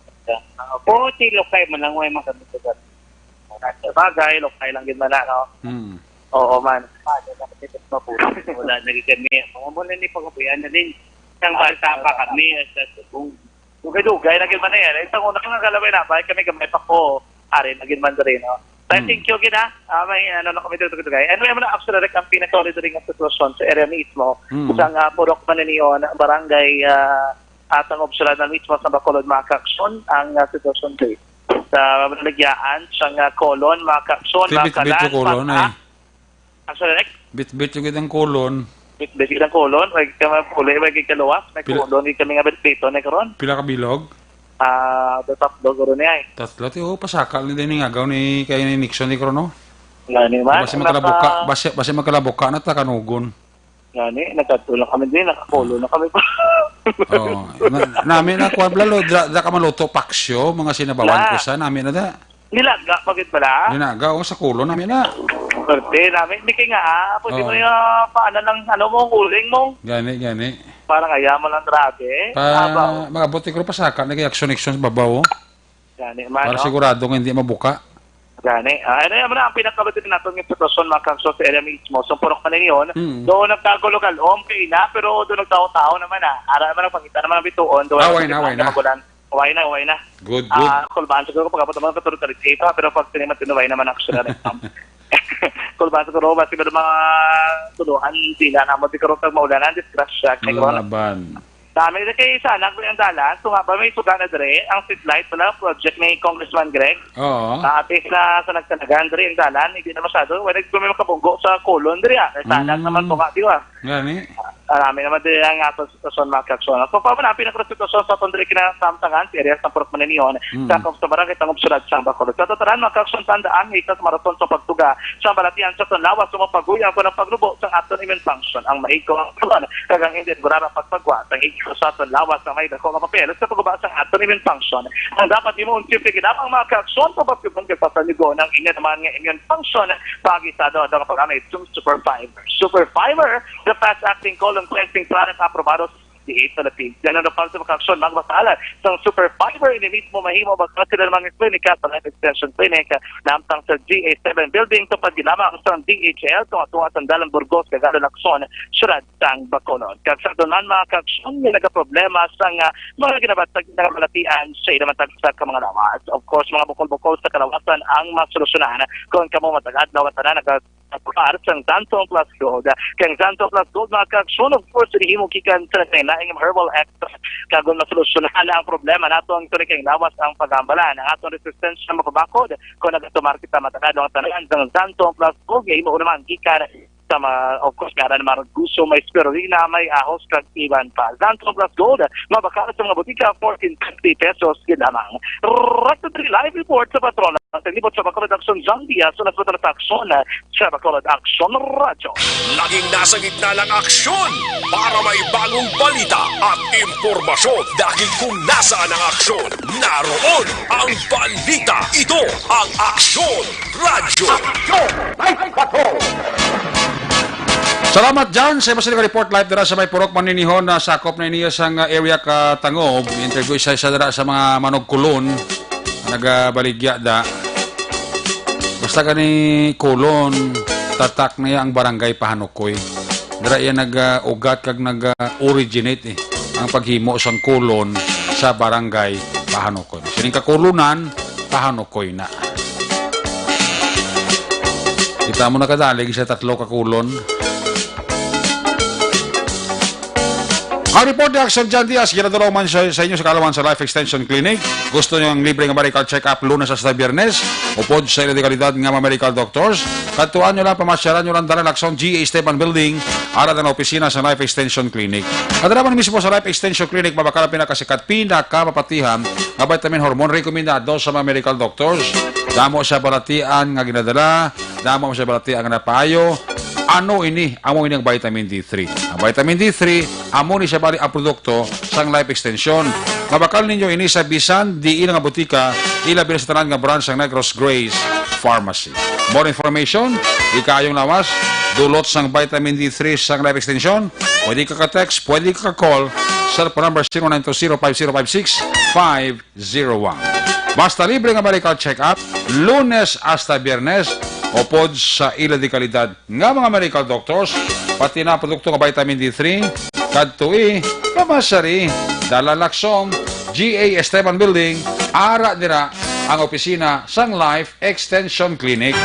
O, lokay man lang, may mga kami sa bagay, lokay lang din man na, no? Oo man. Wala naging kami. Mga muna ni pagkapuyan na din. Isang bata pa kami. Dugay-dugay, naging man na yan. Isang una kang nagalawin na, bakit kami gamay pa ko. Ari, naging man rin, no? Thank you, Gina. May na kami dugay. Ano yung actually, ang pinaka-solid rin ang sitwasyon sa area mismo. Isang purok man niyon, barangay at ang obsala na mismo sa Bacolod, Makaksyon, ang sitwasyon dito. Sa Malagyaan, sa Colon, Makaksyon, Makalan, Actually, bit yung itang kulon. Bit yung kulon. May puli, may kaluwas. May kulon. May kami nga bitpito na karon. Pila ka bilog? The top dog karon niya eh. Tatlo, pasakal ni din nga gaw ni kay ni Nixon ni Krono. Gani man. Basi magkalabuka na ta kanugon. Gani, nagkatulong kami din. Nakakulo na kami pa. Namin na kuwan blalo. Da ka maluto paksyo. Mga sinabawan ko sa namin na da. Nilaga, bakit pala? Nilaga, sa kulo namin na. Birthday namin. Miki nga, pwede mo yung paano ng uling mo. Gani. Parang ayaman lang grabe. Mga buti ko pasaka, nag-action sa babaw. Gani man, para siguradong hindi mabuka. Gani. Ano yung ang pinakabatin natin yung sitwasyon makakso sa area mismo. So, purok ka na yun. Doon nagkagulog-alom kayo na, pero doon nagtao-tao naman na. Ara naman ang pangita naman ang bituon. Away na. Good. Kulbaan siguro pag-abot naman katulog-talit ito, pero pag tinimat-tinuway naman ako sila rin. Kulbaan siguro, basi ba mga tuluhan sila na mo, di karoon kag maulanan, disgrasya. Laban. Dami na kay sana ko yung dalan. So nga ba may suga na dre, ang streetlight pala, project ni Congressman Greg. Oo. Atis na sa nagtanagan dre yung dalan, hindi na masyado. Wala may makabunggo sa kolon dre. Sana naman po ka, di ba? Gani. Marami naman din ang atong sitwasyon mga kaksyon. So, pa man, pinaka-sitwasyon sa itong diri kinasamtangan, si Arias ng Purok Maninion, sa sa barangay Tangub Sulad, sa Bacolod. Sa tataran, mga kaksyon, tandaan, ikas maraton sa pagtuga, sa balatian sa lawas, sumapaguyan ko ng pagrubo sa aton immune function. Ang maiko ang tulon, kagang hindi, gurara pagpagwa, ang iko sa aton lawas, ang may dako nga papel, sa pagguba sa aton immune function. Ang dapat imun, siyempre, ginamang mga kaksyon, pabagkipon kagpapaligo ng inyo naman nga immune function, pagisado, ang pag-amay, Super Fiber. Super Fiber, the fast-acting colon cleansing product aprobado sa Philippines. Yan ang napang sa makaksyon, magmasala sa Super Fiber, inimit mo mahimo magkasila ng mga klinika sa Life Extension Clinic namtang sa GA7 building sa pagginama sa DHL tunga-tunga sa Dalang Burgos, Cagado, Lacson, Syurad, sang Bacolod. Kagsa doon mga kaksyon, may nagka-problema sa mga ginabalatian sa inamatag sa mga lawas. Of course, mga bukol-bukol sa kalawasan ang masolusyonan kung kamo matag-adlaw at na nagka-part sang Zantong Plus Gold. Kang Zantong Plus Gold, mga kaksyon, of course, himo kikan sa naing herbal extract kagod masolusyonan ang problema nato ang tulikang lawas ang pagambalan ang atong resistensya mapabakod kung nagtumar kita matagado ang tanan ng Zantong Plus Gold himo naman gikan sa mga, of course, meron naman gusto, may spirulina, may ahos, kag iban pa. Zantong Plus Gold, mabakala sa mga butika, 14.50 pesos lamang. Rectory Live Report sa Patrona. Sa libot sa Bacolod Action John Diaz, sunod sa Action sa Bacolod Action Radio. Laging nasa gitna ng aksyon para may bagong balita at impormasyon. Dahil kung nasaan ang aksyon, naroon ang balita. Ito ang Aksyon Radio. Action Night Patrol! Salamat dyan sa iba report live dara sa may Purok Maninihon na sakop na iniya sang area ka Tangob. Interview sa dara sa mga manog kulon nagabaligya da. Basta gani kulon tatak na ang barangay Pahanukoy. Dara yan nag-ugat kag nag-originate ang paghimo sang kulon sa barangay Pahanukoy. Sining kakulunan Pahanukoy na. Kita mo nakadalig sa tatlo kakulon. Ang report ni Action John Diaz, ginadalaw man sa inyo sa Kalawan sa Life Extension Clinic. Gusto nyo ang libre nga medical check-up Lunes hasta Biyernes. Upod sa iligalidad nga mga medical doctors. Katuan nyo lang, pamasyaran nyo lang dara Lacson GA Esteban Building ara ng opisina sa Life Extension Clinic. At naman mismo sa Life Extension Clinic, mabakala pinakasikat, pinakamapatihan nga vitamin hormone rekomendado sa mga medical doctors. Damo sa balatian nga ginadala, damo sa balatian nga napayo. Amo ini ang vitamin D3. Ang vitamin D3, amo ni siya bali ang produkto sang Life Extension. Mabakal ninyo ini sa bisan di ilang butika, ilabi sa tanan nga branch sang Negros Grace Pharmacy. More information, ikayong lawas, dulot sang vitamin D3 sang Life Extension. Pwede ka ka-text, pwede ka ka-call sa number 0920-5056-501. Basta libre nga medical check-up, Lunes hasta Biyernes, upod sa ila di kalidad nga mga medical doctors, pati na produkto nga vitamin D3, kadtui, pamasari, Dala Lacson, GA Esteban Building, ara nila ang opisina sang Life Extension Clinic.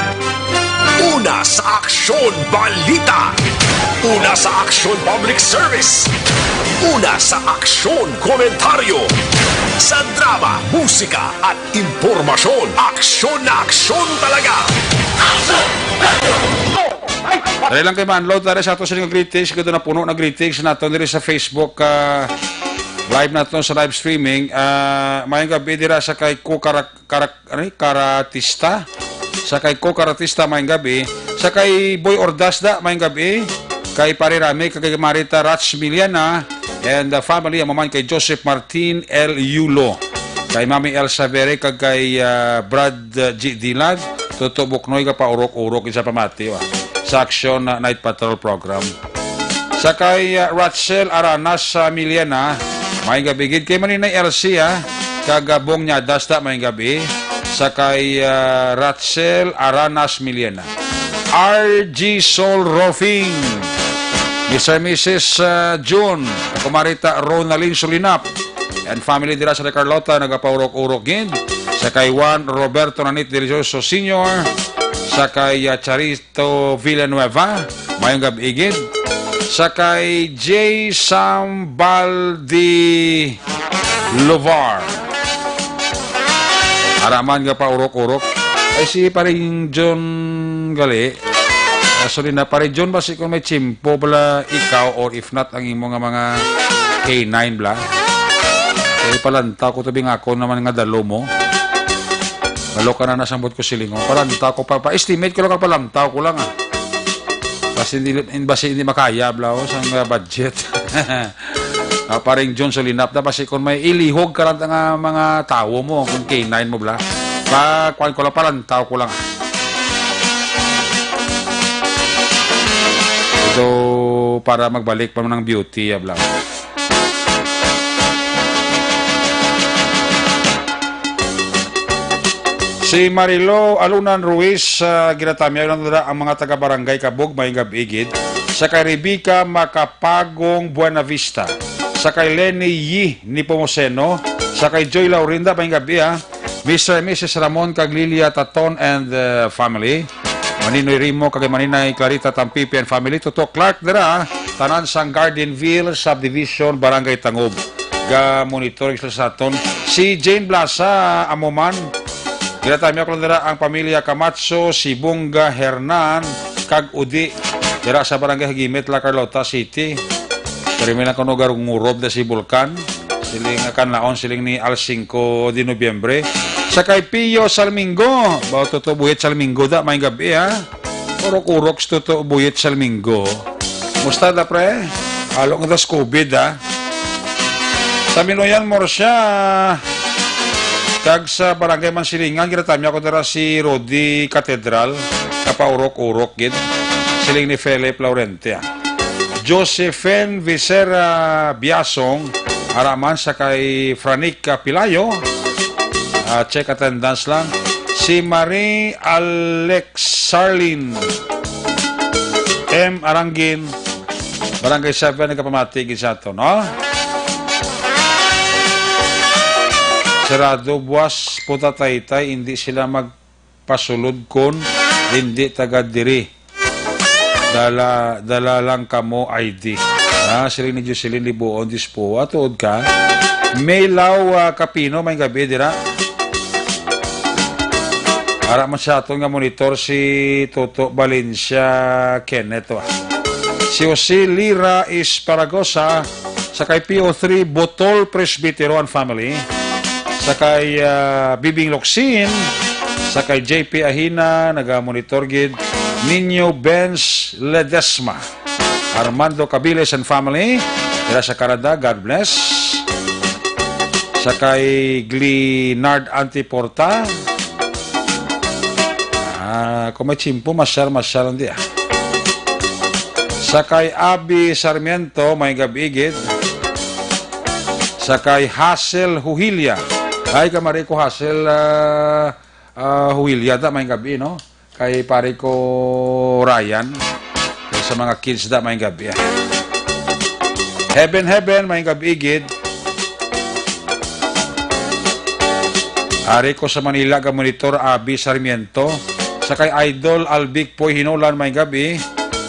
Una sa Aksyon Balita. Una sa Aksyon Public Service. Una sa Aksyon Komentaryo. Sa drama, musika at impormasyon. Aksyon na aksyon talaga. Dali lang kayo ma-unload na rin sa ato sa greetings. Kaya na puno na greetings na ito nila sa Facebook live na ito sa live streaming. Mayang gabi dira sa kay Karatista. Sa kay Karatista mayang gabi. Sa kay Boy Ordasda mayang gabi. Kay Parirami, kay Marita Rats Miliana. And the family, ang maman kay Joseph Martin L. Yulo. Kay Mami Elsa Vere, kay Brad G. Dilag. Toto Buknoy ka pa urok-urok isa pamati sa Action Night Patrol Program. Sa kay Rachel Aranas Miliana, may gabi gid kay Maninay LC kagabong niya dasta may gabi. Sa kay Rachel Aranas Miliana. RG Soul Roofing. Mr. and Mrs. June, Kumarita Ronaldin Sulinap, and family dira sa Carlota, nagapaurok-urok gid. Sa kay Juan Roberto Nanit Delicioso Sr., sa kay Charito Villanueva, mayong gabi gid. sa kay J. Sambaldi Lovar. Araman nga pa urok-urok. Ay si paring John Gali. Sorry na paring John, basi kung may chimpo pala ikaw or if not ang imo nga mga K9 bla. Ay palantaw ko tabi nga ako naman nga dalo mo. Malo ka na nasambot ko silingo. Palantaw ko pa estimate ko lang palantaw ko lang ah. Basi hindi makaya bla o sa budget. Paring John Solinap na basi kung may ilihog ka lang nga mga tao mo kung K9 mo bla. Kuan ko lang palantaw ko lang. Ito para magbalik pa mo ng beauty bla. Si Marilo Alunan Ruiz ginatamya ang mga taga-barangay Kabog may gabigid sa kay Rebecca Macapagong Buena Vista, sa kay Lenny Yi Nipomoseno, sa kay Joy Laurinda may gabi Mr. and Mrs. Ramon Caglilia Taton and family, Maninoy Rimo kagay Maninay Clarita Tampipi and family, Toto Clark dira tanan sang Gardenville Subdivision Barangay Tangob ga monitoring sa aton. Si Jane Blasa Amoman ginatami ako dira ang pamilya Camacho, si Bunga Hernan kag Udi dira sa Barangay Hagimit, La Carlota City. Terminal ko nugar ngurob da si Bulkan siling akan laon siling ni al 5 de Nobyembre. Sa kay Pio Salmingo, bao toto buyet Salmingo da may gabi Urok-urok toto buyet Salmingo. Musta da pre? Along da COVID Sa Minoyan Morsya kag sa Barangay Mansilingan ginatami ako dira si Rodi Cathedral kapaurok-urok gid siling ni Philip Laurente. Josephine Vicera Biasong araman sa kay Franica Pilayo. Check attendance lang. Si Marie Alexarlin M. Arangin Barangay 7 nagkapamatigid sa ito, no? Sarado buwas puta taytay hindi sila magpasulod kon hindi taga diri dala lang kamo ID sila ni Jocelyn Libuon dispo atuod ka may law kapino may gabi dira ara man sa aton nga monitor si Toto Valencia Kenneth si Jose Lira Esparagosa sa kay PO3 Botol Presbyterian family, sa kay Bibing Loksin, sa kay JP Ahina, naga-monitor gid, Nino Benz Ledesma, Armando Cabiles and family, dira sa Canada, God bless. Sa kay Glinard Antiporta, kung may chimpo, masyal hindi Sa kay Abi Sarmiento, may gabigid. Sa kay Hassel Huhilya, ay kamari ko Hassel Huhilya da may gabi, no? Kay pare ko Ryan, kay sa mga kids da may gabi. Heaven may gabigid. Ari ko sa Manila ga monitor Abi Sarmiento, sa kay Idol Albic Poy Hinolan may gabi,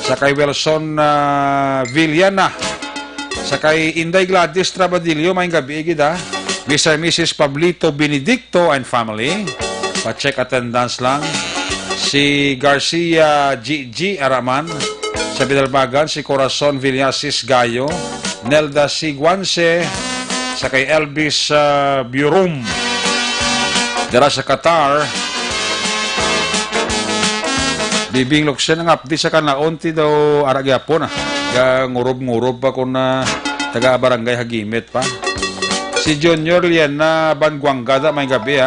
sa kay Wilson Villana, sa kay Inday Gladys Trabadillo may gabi gida, Mr. and Mrs. Pablito Benedicto and family, pa-check attendance lang. Si Garcia G. Araman, sa Bidalbagan si Corazon Villasis Gayo, Nelda Siguanse, sa kay Elvis Burum dara sa Qatar. Bibing Loksen ang update sa kanaunti daw aragyapon ngurob-ngurob pa kung taga Barangay Hagimit pa. Si Junior Liana Banguangada may gabi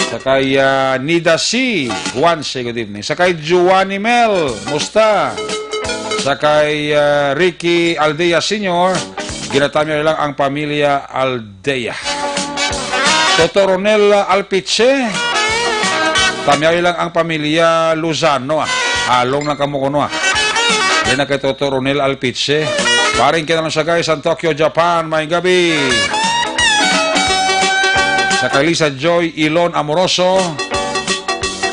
sa kay Nida C. Juanse, good evening. Sa kay Giovanni Mel, musta? Sa kay Ricky Aldea Sr., ginatamya lang ang pamilya Aldea. Toto Ronel Alpiche, tamya lang ang pamilya Luzano. Halong lang kamo kuno Yan na kay Toto Ronel Alpiche. Paring kita lang siya guys, ang Tokyo, Japan, may gabi. Sa kay Lisa Joy Ilon Amoroso,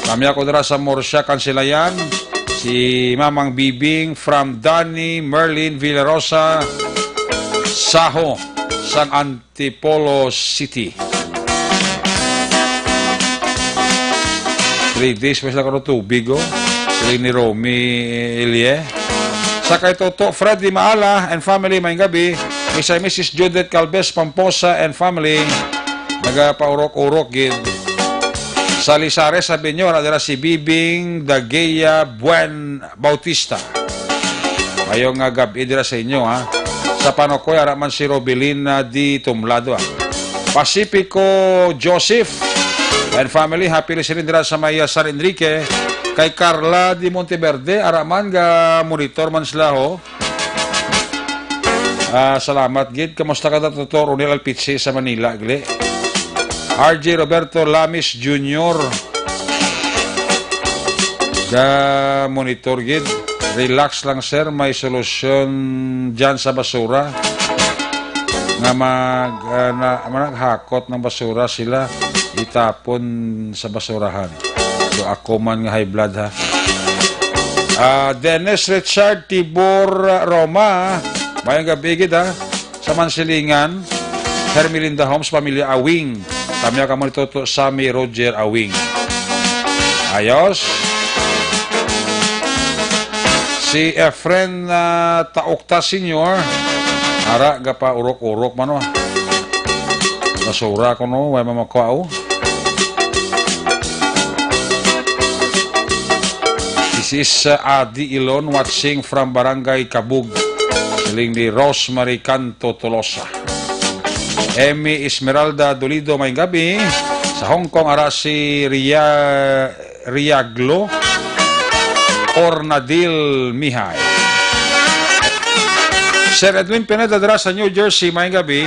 kami ako dira sa Morsya, Kansilayan. Si Mamang Bibing from Danny Merlin Villarosa, Saho, San Antipolo City. 3 days pa sila karoon tubig, oh. Sila ni Romy Elie. Sa kay Toto Freddy Maala and family, may gabi. Isa Mrs. Judith Calves Pamposa and family, nagapaurok-urok gid. Sa Lisares, sabi nyo, nadala si Bibing Dageya Buen Bautista. Mayong gabi dira sa inyo, ha. Sa Panokoy, araman si Robelina Di Tumlado, ha. Pacifico Joseph and family, happy listening dira sa Maya San Enrique. Kay Carla Di Monteverde, araman ga monitor man sila, ho. Salamat, gid. Kamusta ka na, Dr. Ronel Alpizzi sa Manila, gle? RJ Roberto Lamis Jr. Ga monitor, gid. Relax lang, sir. May solusyon dyan sa basura. Nga maghakot ng basura sila, itapon sa basurahan. So, ako man nga high blood, ha. Dennis Richard Tibor Roma, mayang gabi, gid, ha. Sa Mansilingan, Hermelinda Homes, pamilya Awing. Tamya ka mo nito, Sammy Roger Awing. Ayos. Si Efren Taokta Senior, ara gapa urok-urok man, oh. Basura ko, no, way mamakwao. This is Adi Ilon watching from Barangay Kabug. Siling ni Rosemary Canto Tolosa. Emmy Esmeralda Dolido, may gabi. Sa Hong Kong, ara si Riaglo Ornadil Mihay. Sir Edwin Pineda dara sa New Jersey, may gabi.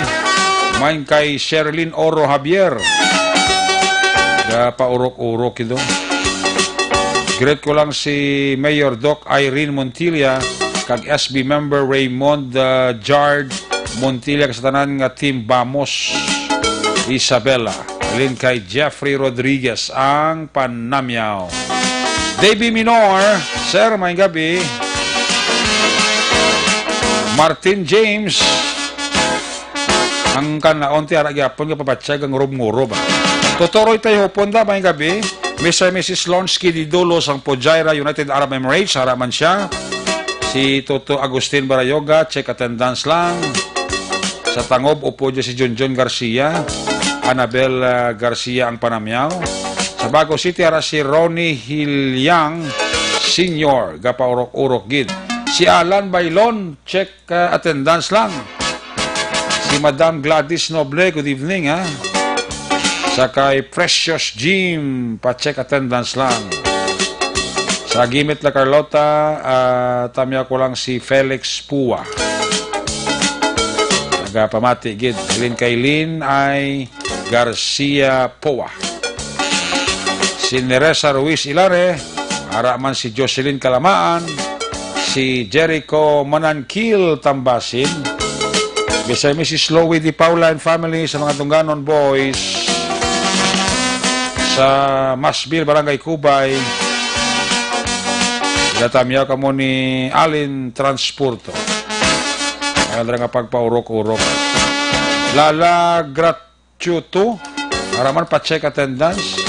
May kay Sherlyn Oro Javier. Paurok-urok ito. Great ko lang si Mayor Doc Irene Montilla, kag SB member Raymond Jard Montilla, kasatanan nga Team Bamos Isabela. Alin kay Jeffrey Rodriguez ang Panamyaw. Davey Minor, sir, may gabi. Martin James, ang kanaonti aragyapon nga papatsag ang rob-ngurob. Totoroy tayo ponda, may gabi. Mr. Mrs. Lonsky Didolos ang Pojaira United Arab Emirates, haraman siya. Si Toto Agustin Barayoga, check attendance lang. Sa Tangob, upo dyan si John Garcia. Annabel Garcia ang Panamyaw. Sa Bago City, ara si Ronnie Hilyang Senior, gapaurok-urok gid. Si Alan Bailon, check attendance lang. Si Madam Gladys Noble, good evening, ha. Sa kay Precious Jim, pa-check attendance lang. Sa Gimit La Carlota, tamya ko lang si Felix Pua. Nagapamati gid. Lin kay Lin ay Garcia Poa. Si Neresa Ruiz Ilare, araman si Jocelyn Kalamaan, si Jericho Manankil Tambasin, bisa Mrs. Lowy Di Paula and family sa mga Tungganon boys sa Masbil, Barangay Kubay. Ilatamya ka mo ni Alin Transporto. Ayaw nga pagpaurok-urok. Lala Gratuito, haraman pa-check attendance.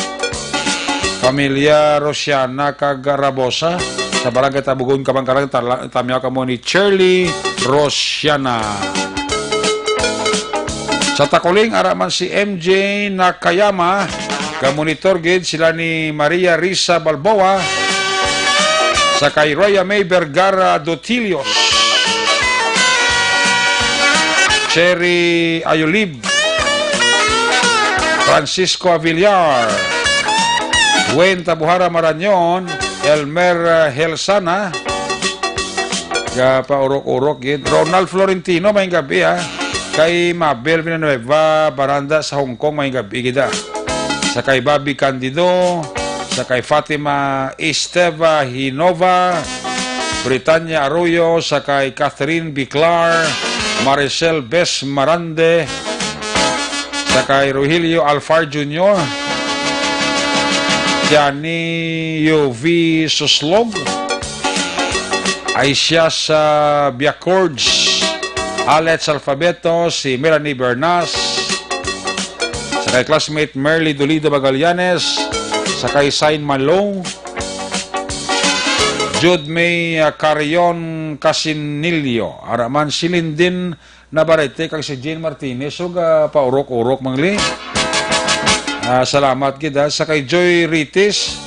Pamilya Rosiana Kagarabosa sa Barangay Tabugon, Kabangkarang. Tamya ka mo ni Shirley Rosiana. Sa Takuling, araman si MJ Nakayama. Kamonitor gid sila ni Maria Risa Balboa. Sa kay Roya May Vergara Dotilios, Cherry Ayolib, Francisco Avillar, Wayne Tabuhara Maranyon, Elmer Helsana, paurok-urok gid. Ronald Florentino, may gabi, ha. Kay Mabel Villanueva Baranda sa Hong Kong, may gabi gid, ha. Sa kay Bobby Candido, sa kay Fatima Esteva Hinova, Britannia Arroyo, sa kay Catherine Biclar, Maricel Bes Marande, sa kay Rogelio Alfar Jr., Jani Yovi Suslog, Aisha sa Biacords, Alex Alfabeto, si Melanie Bernas, sa kay classmate Merly Dolido Magallanes, sa kay Sain Malong, Jude May Carion Casinilio, araman silin din na barete kag si Jane Martinez, so paurok-urok mangli. Salamat kita sa kay Joy Ritis,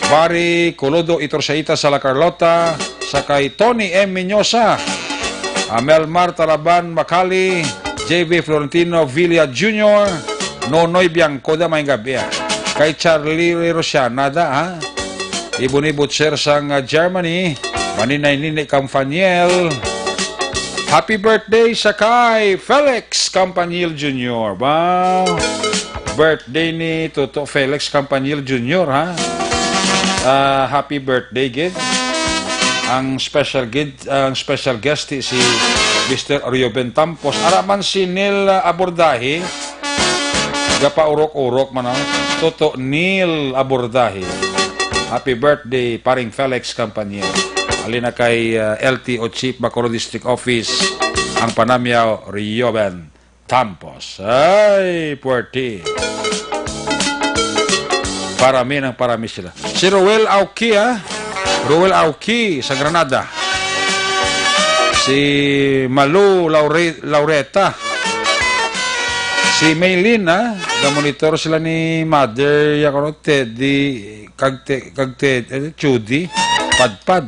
Bari Colodo Itorsaita sa La Carlota, sa kay Tony M. Menyosa, Melmar Taraban Macali, JV Florentino Villa Jr., Nonoy Bianco da may gabi, kay Charlie Rosiana da ha, Ibu ni Butcher sang Germany, Maninay Nini Campaniel, happy birthday sa kay Felix Campaniel Jr. Wow, birthday ni Toto Felix Campaniel Jr. ha. Happy birthday gid. Ang special guest si Mr. Rioben Tampos. Araman si Neil Abordahi. Gapaurok-urok man Toto Neil Abordahi. Happy birthday paring Felix Campaniel. Alina kay LTO Chief Bacolod District Office ang Panamyaw Rioben Tampos. Ay, puwerti. Parami ng parami sila. Si Roel Auki Roel Auki sa Granada. Si Malu Laureta. Si Maylin monitor sila ni Mother Yakonote di kagte Chudi Padpad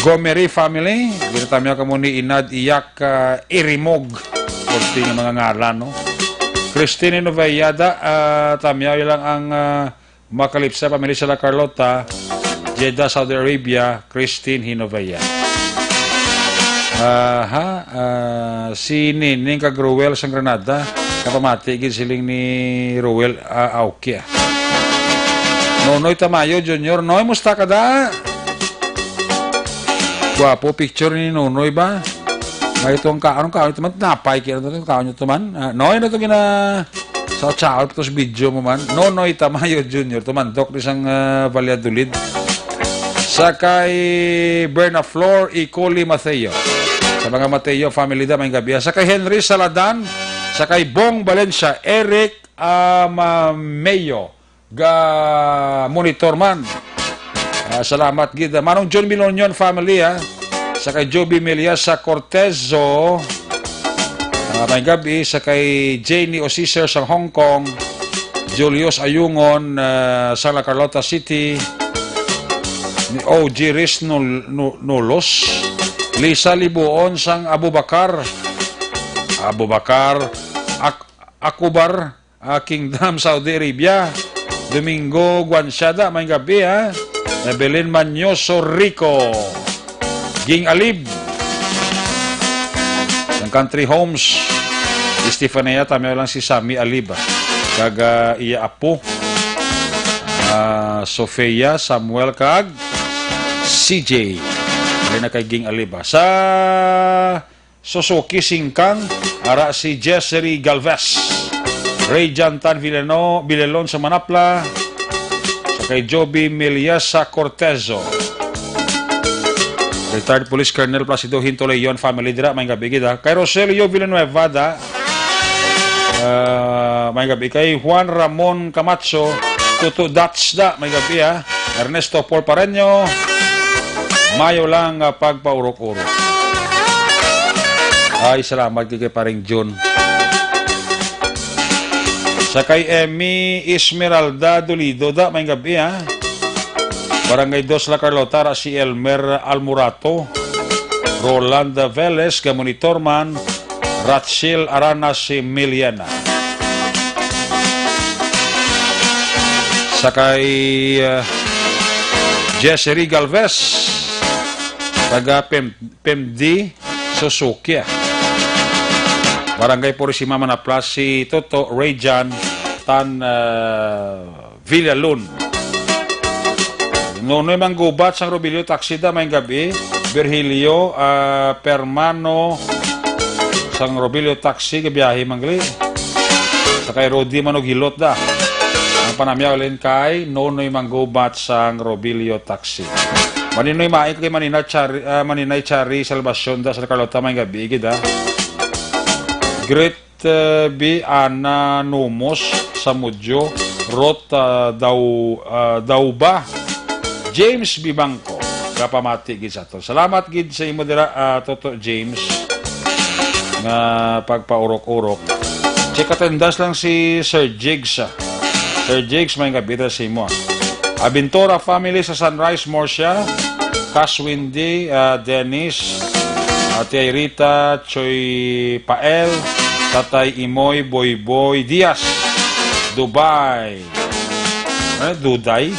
Gomery family, ginatamya ka mo ni Inad Iyak Irimog, porti ng mga ngalan, no? Christine Novayada, tamya lang ang makalipsa, pamilya sila Carlota, Jeddah, Saudi Arabia, Christine Hinovaya. Si Nining kag Ruel sa Granada, kapamati, siling ni Ruel Auki. Nonoy Tamayo Junior, Noy, musta ka da? Gwapo, picture ni Nonoy ba? May itong anong kaon ito man? Napay kaya ito kaon nyo ito man? Noy na ito gina sa chao ito sa video mo man. Nonoy Tamayo Jr. Tumandok ni isang Valladolid. Sa kay Berna Flor Icoli Mateo. Sa mga Mateo family da may gabi. Sa kay Henry Saladan. Sa kay Bong Valencia. Eric Mayo. Monitor man. Salamat gid. Manong John Milonion family sa kay Joby Meliasa Cortezo, may gabi sa kay Janie Osiser sa Hong Kong, Julius Ayungon sa La Carlota City, OG Riz Nulos, Lisa Libuon sang Abubakar Akubar, Kingdom Saudi Arabia, Domingo Guansyada, may gabi Evelyn Manyoso Rico, Ging Alib ng Country Homes, Estefania, tama lang si Sami Alib kag iya apo, Sofia Samuel kag CJ na kay Ging Alib. Sa Suzuki Singkang ara si Jessery Galvez, Ray Jantan Villalon sa Manapla, sa kay Joby Meliasa Cortezo, retired Police Colonel Placido Hinto Leon family dira may gabi gid kay Roselio Villanueva may gabi kay Juan Ramon Camacho Tutu Dats may gabi Ernesto Paul Pareño, mayo lang pagpaurok-urok. Ay, salamat kay paring John. Sa kay Emmy Esmeralda Dolido may gabi Barangay 2 La Carlota, si Elmer Almurato, Rolanda Velez, Gamonitorman, Ratsil Arana si Miliana. Sa kay Jessery Galvez, taga PMD Suzuki. Barangay Purisima Manaplas, si Toto Rayjan Tan Villalon. Nonoy Manggubat sang Robilio Taxida may gabi, Virgilio Permano sang Robilio Taxi gabiyahe mangli. Sa kay Rodi Manogilot ang panamyawlin kay Nonoy Manggubat sang Robilio Taxi. Maninoy maik kay Maninay Chari Salvacion da sa Carlota may gabi gid ha. Great B Ana Numos sa Mudyo Rot Dauba James Bibangko kapamati gid sa to. Salamat gid sa imo dira Toto James nga pagpaurok-urok. Check attendance lang si Sir Jigs. Sir Jigs may gabi sa imo. Abintora family sa Sunrise Morsia, Caswindi, Dennis, Ate Rita, Choy Pael, Tatay Imoy, Boy Diaz, Dubai, Duday,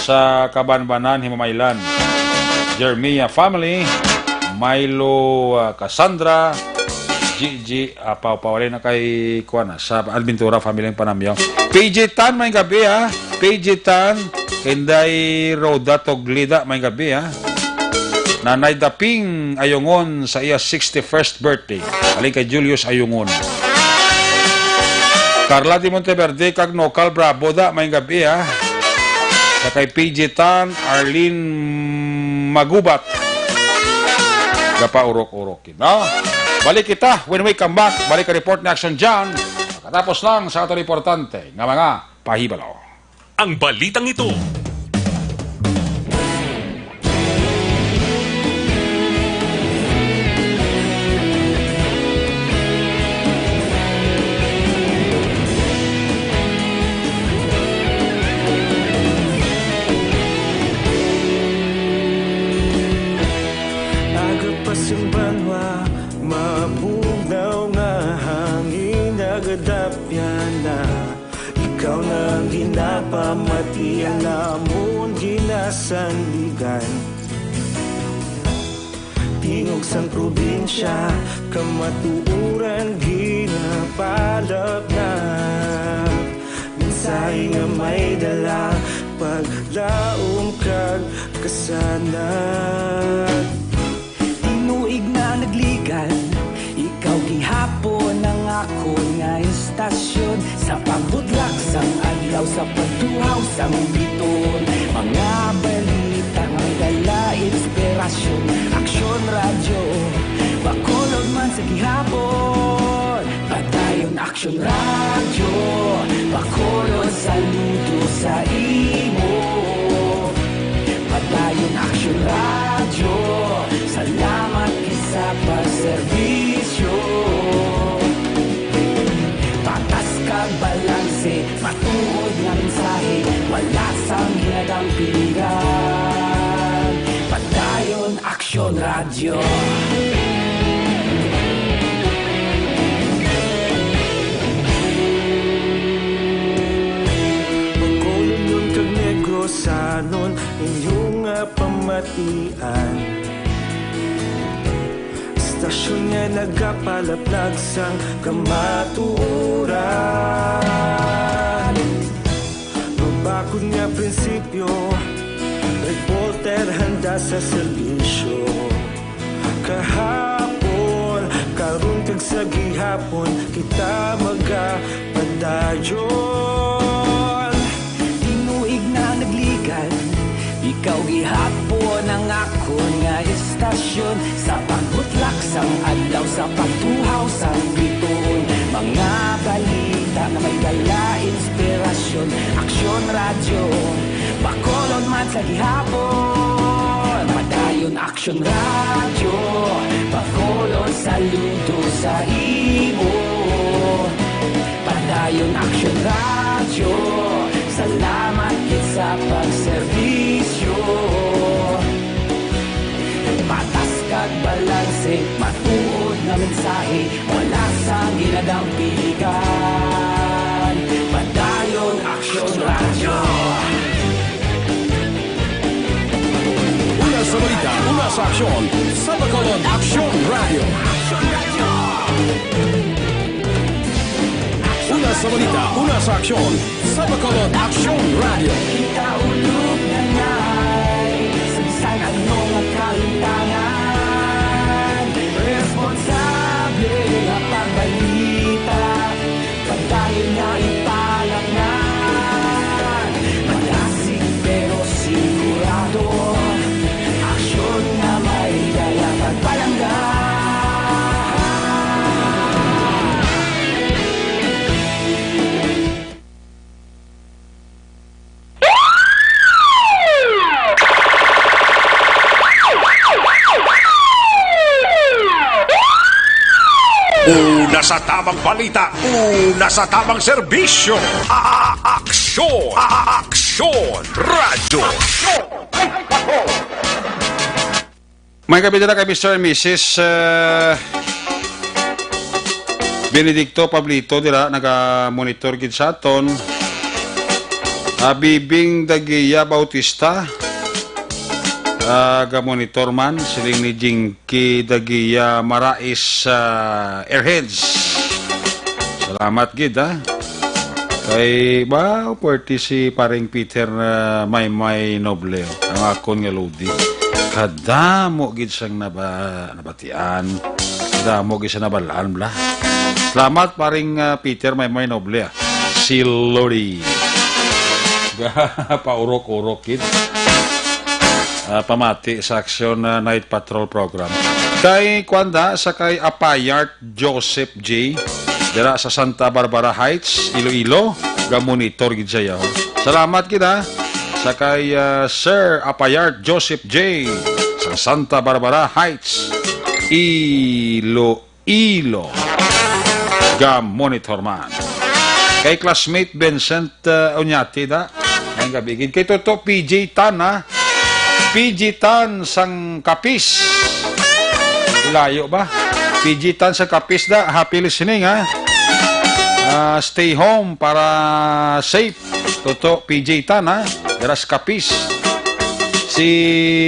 sa Kabanbanan, Himamaylan, Jeremia family, Milo, Cassandra, Gigi, pawalay na kay Kuana, sa Albintura family ng Panamyaw. PJ Tan, may gabi ha. PJ Tan, Kenday Roda Toglida, may gabi ha. Nanay Daping Ayungon sa iya 61st birthday. Alin kay Julius Ayungon. Carla Di Monteverde, kag Nokal Bravo da, may gabi ha. Sa kay PJ Tan, Arlene Magubat. Gapa urok-urokin. No? Balik kita when we come back. Balik ka report na action dyan. Katapos lang sa ato reportante nga mga pahibalo. Ang balitang ito. Agapasumbanwa, mabugnaw nga hangin agadapyan na. Ikaw nang ginapamatian namon ginasandigan. Tingog sang probinsya, kamatuuran ginapalap na. Minsay nga may dala, paglaom kag kasanag. Tinuig na nagligan, ikaw gihapon ang ako nga istasyon. Sa pagbudlak sang adlaw, sa pagtuhaw sang biton. Mga balita nga dala inspirasyon. Aksyon radyo, bakolod man sa gihapon. Padayon aksyon radyo, bakolod saludo sa imo. Padayon aksyon radyo, salamat sa pagserbisyo. Patas kag balanse, matuod nga mensahe, wala sang hinagang piligan. Padayon aksyon radyo. Pagkulon yun kag Negrosanon, inyong pamatian. Stasyon nga nagapalaplag sang kamatuuran. Mabakod nga prinsipyo, reporter handa sa serbisyo. Kahapon, karon kag sa gihapon, kita magapadayon. Tinuig na nagligan, ikaw gihapon ang ako nga istasyon. Sa pagbutlak sang adlaw, sa pagtuhaw sang biton. Mga balita na may dala inspirasyon. Aksyon radyo, bakolon man sa gihapon. Padayon aksyon radyo, bakolon saludo sa imo. Padayon aksyon radyo, salamat gid sa pagserbisyo. Patas kag balanse, matuod nga mensahe, wala sang ginadang piligan. Padayon aksyon radyo. Una sa balita, una sa aksyon, sa Bacolod Aksyon Radio. Una sa balita, una sa aksyon, sa Bacolod Aksyon Radio. Ikaulog na ngay, sa bisan ano nga kalintangan. Responsable nga pagbalita, pagdayon nga ipalaknan. Una sa tamang balita, una sa tamang serbisyo. Aksyon! Aksyon! Radyo! May kabida na kay Mr. and Mrs. Benedicto Pablito dira naga-monitor gid sa aton. Bibing Dagiya Bautista ga-monitor man siling ni Jinky Dagiya Marais Airheads. Salamat gid kay ba puwerti si paring Peter Maymay Noble ang akon nga lodi. Kadamo gid siyang nabatian. Kadamo gid siya nabalaan bla. Salamat paring Peter Maymay Noble. Si Lodi. Paurok-urok kid. Pamati sa Action Night Patrol Program. Kay Kwanda sa kay Apayart Joseph J. Dira sa Santa Barbara Heights, Iloilo. Ga-monitor gid siya. Salamat kita sa kay Sir Apayart Joseph J. sa Santa Barbara Heights, Iloilo. Ga-monitor man. Kay classmate Vincent Onyati ang gabigid. Kay Toto PJ Tan PJ Tan sang Kapis. Layo ba? PJ Tan sang Kapis Happy listening stay home para safe. Toto PJ Tan Deras Kapis. Si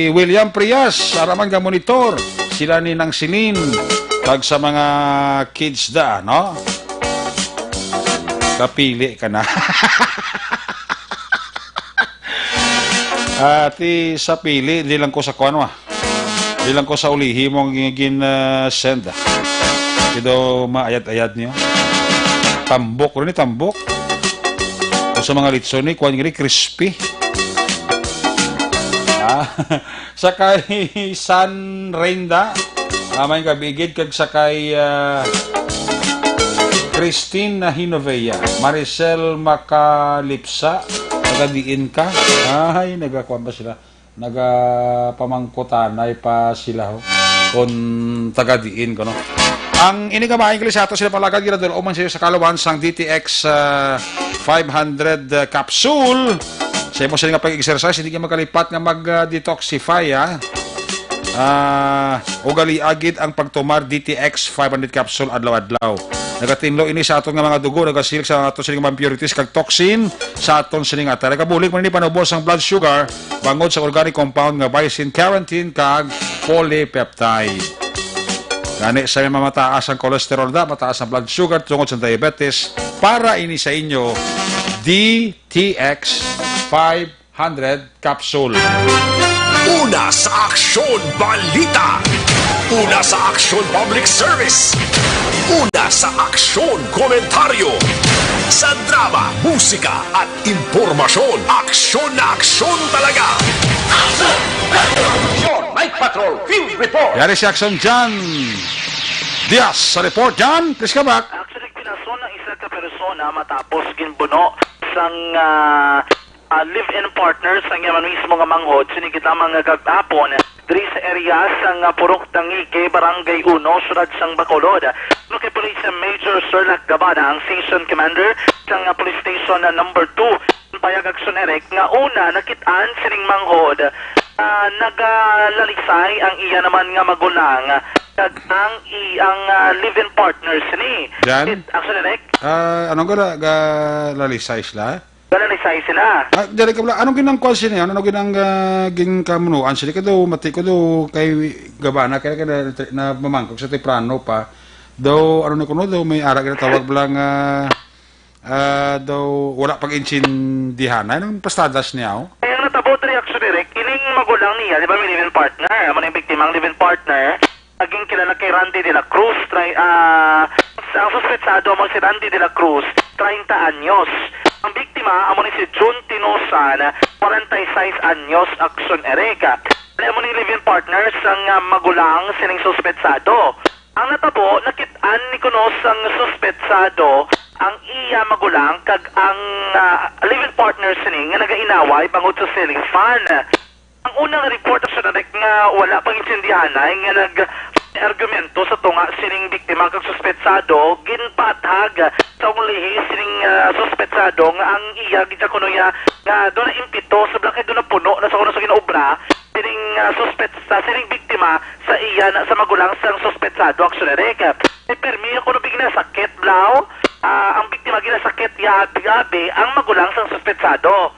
William Prias araman ga monitor. Sila ni nang Silin pag sa mga kids no? Kapili ka na. Ti sa pili, di lang ko sa kuano di lang ko sa ulihi mong gin-send Ito maayad-ayad niyo. Tambok rin tambok. O sa mga litson ni kuan gini crispy. Sakay San Renda. May kabigid kag sakay Christine Hinovea, Maricel Macalipsa, nagadiin ka. Ay, nagakuan ba sila? Nagapamangkutanay pa sila kung tagadiin ko, no? Ang inigamahing kalisato sila palagad giradol oman siya sa kalawan sang DTX 500 capsule. Sa mo sila nga pag-exercise, hindi ka makalipat nga mag-detoxify, ugali agid ang pagtumar DTX 500 capsule adlaw-adlaw. Nagatinlo ini sa aton nga mga dugo, nagasilik sa aton sining impurities kag toxin sa aton sining ata. Nagabulig man ni panubos ang blood sugar bangod sa organic compound nga biotin, carotene kag polypeptide. Gani sa mga mataas ang cholesterol mataas ang blood sugar tungod sa diabetes, para ini sa inyo DTX 500 capsule. Una sa Aksyon Balita. Una sa Aksyon Public Service. Una sa Aksyon Komentaryo. Sa drama, musika at impormasyon. Aksyon na aksyon talaga. Aksyon! Night Patrol Field Report! Yari si Aksyon Jan Diaz sa report. Jan, please come back. Actually, pinason ng isa ka persona matapos ginbuno sang live-in partner sang yaman mismo nga manghod sinikita mga kagapon diri sa area sang Purok Tangike, Barangay 1, Syudad sang Bacolod. No kay Police Major Sir Lac Gabada, ang Station Commander sang Police Station number 2, payag aksyon erek nga una nakitaan sining manghod nagalalisay ang iya naman nga magulang kag ang iyang live-in partner sini. Jan? Aksyon erek? Anong lalisay sila? Galalisay sila. Dari ka pala, anong ginang call siya? Anong ginang ginkamunuan sila? Kado, mati ko do kay Gabana, kaya na mamangkog sa Tiprano pa. Daw, ano na kuno, daw may arag na tawag lang, daw, wala pag-insindihan. Anong pastadas niya? Kaya natabot reaction direct, ining magulang niya, di ba may live-in partner? Ano yung biktimang live-in partner? Naging kilala kay Randy de la Cruz. Ang suspetsado mo si Randy de la Cruz, 30 anyos. Ang biktima, amo ni si June Tinosan, 46 anyos, aksyon ereka. Amo ni live-in partner sang magulang sining suspetsado. Ang natabo, nakitaan ni kuno sang suspetsado ang iya magulang kag ang live-in partner sining nga nagainaway bangod sa ceiling fan. Ang unang report sa direct nga wala pang insindihan nga argumento sa tunga sining biktima kag suspetsado ginpatag sa ulihi sining suspetsado nga ang iya gidya kuno ya nga do na impito sa blakay do na puno na sa kuno sa ginaobra sining suspetsa sining biktima sa iya na sa magulang sang suspetsado aksyonerek. Permi kuno bigna sakit blaw ang biktima ginasakit ya bigabi ang magulang sang suspetsado.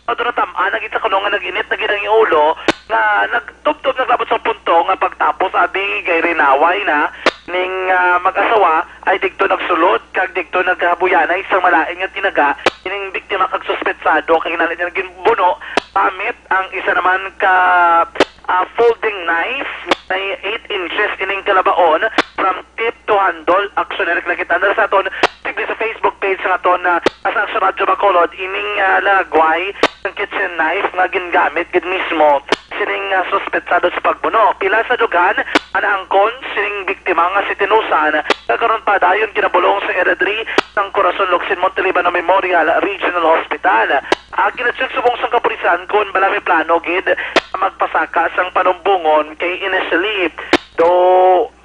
Ado na tamaan nagit sa kuno nga naginit na ginang ulo nga nagtubtob naglabot sa punto nga pagtapos abi gay rinaway na ning mag-asawa ay digto nagsulod kag digto naghabuyanay isang malaing nga tinaga ining biktima kag suspetsado kay hinali niya ginbuno pamit ang isa naman ka folding knife na 8 inches ining kalabaon from tip to handle aksyoner nakita na sa aton tigli sa Facebook page sa aton na asa sa Radyo Bacolod ining lagway ng kitchen knife nga gingamit gid mismo sining suspetsado sa pagbuno. Pila sa dugan anaangkon sining biktima nga si Tinusan kagaron pa dayon kinabulong sa Area 3 ng Corazon Locsin Montelibano Memorial Regional Hospital. Ginacheck subong sang kapulisan kung balami plano gid magpasaka sang panumbungon kay initially do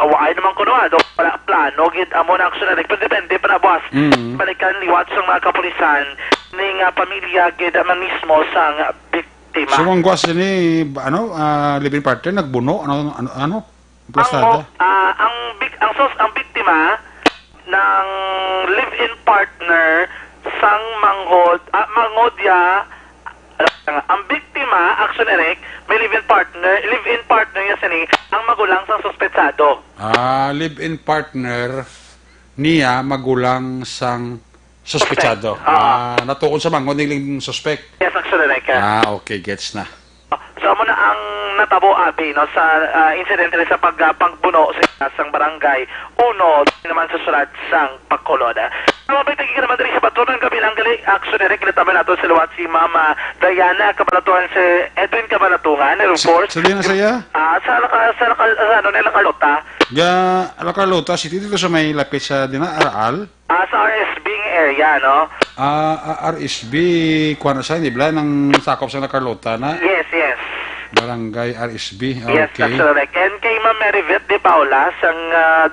away naman kuno do wala plano gid amo na aksyon na depende pa na boss balikan liwat sang mga kapulisan ning pamilya gid man mismo sang biktima. So ang gwas ni living partner nagbuno ano plasada. Ang biktima ng live-in partner sang mangodya ang biktima aksyonerek may live-in partner niya sini ang magulang sang suspetsado. Live-in partner niya magulang sang suspetsado. Natukod sa mangod niling suspect. Yes, aksyonerek. Okay, gets na. So mo na ang natabo abi no sa incident sa pagbuno sa sang barangay uno naman sa sulat sang Bacolod. Mabay tagi ka naman diri sa bato ng kabilang gali aksyonerek kita man nato sa luwat si Mama Diana Kabalatuan si Edwin Kabalatungan report. Sa na saya? Sa Lacarlota. Lacarlota City dito sa may lapit sa Aral. Sa RSB area no. RSB kuan sa ni bla ng sakop sa Lacarlota na. Yes. Barangay RSB. Okay. Yes, that's correct. And kay Ma'am Marivette de Paula, sang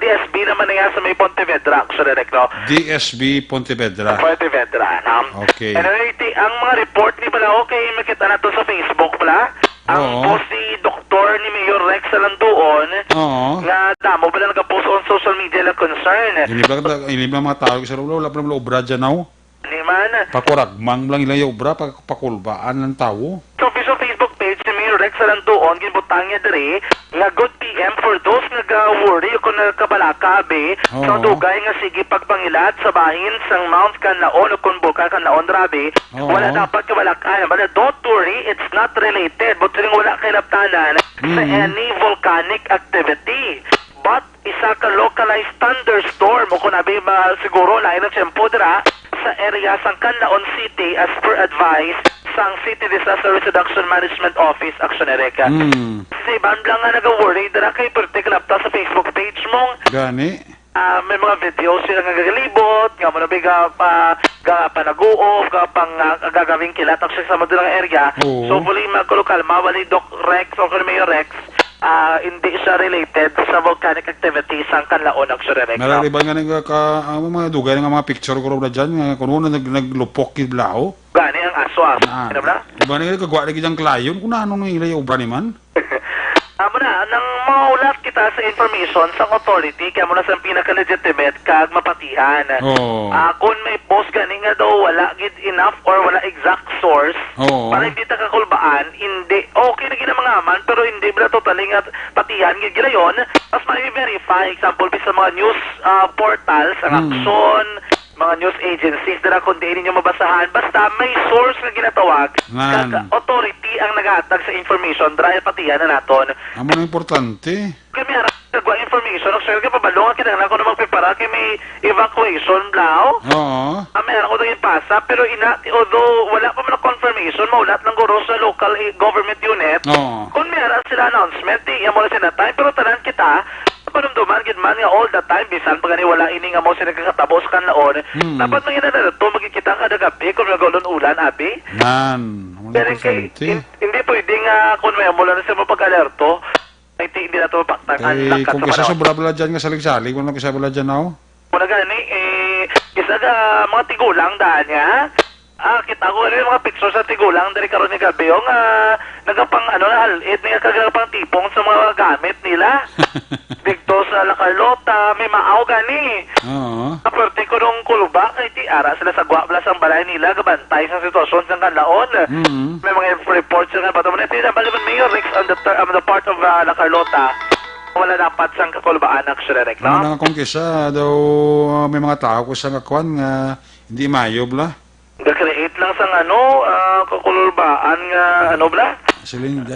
DSB naman na nga sa may Pontevedra, correct, no? DSB Pontevedra. No? Okay. Anyway, ang mga report ni pala, okay, makita na to sa Facebook pala. Ang post ni Dr. ni Mayor Rex Alanduon, nga damo pala nag-post on social media na concern. Hindi ba mga tao sa lulo, wala pa naman obra dyan now? Hindi man. Pakuragmang lang ilang yung obra, pakulbaan ng tao. So, official Facebook page si Mayor Rex Alanduon, ginbutang niya diri, nga good PM for those nag-worry kung nagkabalaka, so dugay nga sige pagpangilat sa bahin sang Mount Canlaon o kung Bulkan Canlaon, rabi, wala dapat kabalakayan. But don't worry, it's not related. But siling wala kay laptanan sa any volcanic activity. But isa ka localized thunderstorm o kung nabi siguro lain ng tiyempo dira sa area sang Canlaon City as per advice sang City Disaster Risk Reduction Management Office aksyonereka. Si Bandlang nga nag-worry dira kay particular sa Facebook page mo. Gani? May mga videos sila nga gagalibot, nga mo na biga pa nag-uof, pang gagawing kilat sa mga dilang area. So, muli magkulukal, mawali Doc Rex o Mayor Rex, hindi siya related sa volcanic activity sang Canlaon aksyonereka. Narariban nga ang mga dugay nga mga picture ko na dyan, kung ano naglupok kiblaho. Gani ang aso Ano na? Iba na kagwa lagi dyan klayon, kung ano nang ilay obra ni man. Nang maulat kita sa information sa authority, kaya mo na sa pinaka-legitimate kag mapatihan. Kung may post gani nga daw wala gid enough or wala exact source, para hindi ta kakulbaan, hindi, okay na ginamang pero hindi ba totally nga patihan gid ginayon, mas ma-verify, example, sa mga news portals, ang Action, mga news agencies na kundi ninyo mabasahan, basta may source na ginatawag, kag authority ang naghatag sa information, dahil patihan na naton. Amo na importante. Kami harap nagwa information, sir, kaya pabalungan kinahanglan ko na magprepara kay may evacuation blaw. Meron ko ito pasa, pero although wala pa man confirmation, maulat ng guro sa local government unit, kung meron sila announcement, yan mo na sinatay, pero tanan kita, panumduman gid man nga all the time bisan pag wala ini nga mo sila kakatabos Canlaon dapat man ina to magkikita kada gabi kung nagulon ulan abi nan pero hindi pwede nga kung may mula na sa pag-alerto Hindi na ito mapaktan. Kay, kung kisa sobra bala dyan nga salig-salig, kung kisa bala dyan ako. Muna gani, isa ka mga tigulang daan niya. Kita ko rin mga pictures sa tigulang dari karon ni gabi yung nagapang halit niya kagapang tipong sa mga gamit nila. Dito sa La Carlota, may maaw gani. Oo. Aparte ko nung kuluba, kay ti ara sila sa guwabla sa balay nila, gabantay sa sitwasyon sa kanlaon. May mga reports nga pa ito. Ito yung baliman Mayor Rex on the part of La Carlota. Wala dapat sang kakulbaan actually, Rick, no? Ano nga kung kisa, daw may mga tao ko sa kakwan nga hindi mayob la. Ga-create lang sang kakulbaan nga bla? Siling,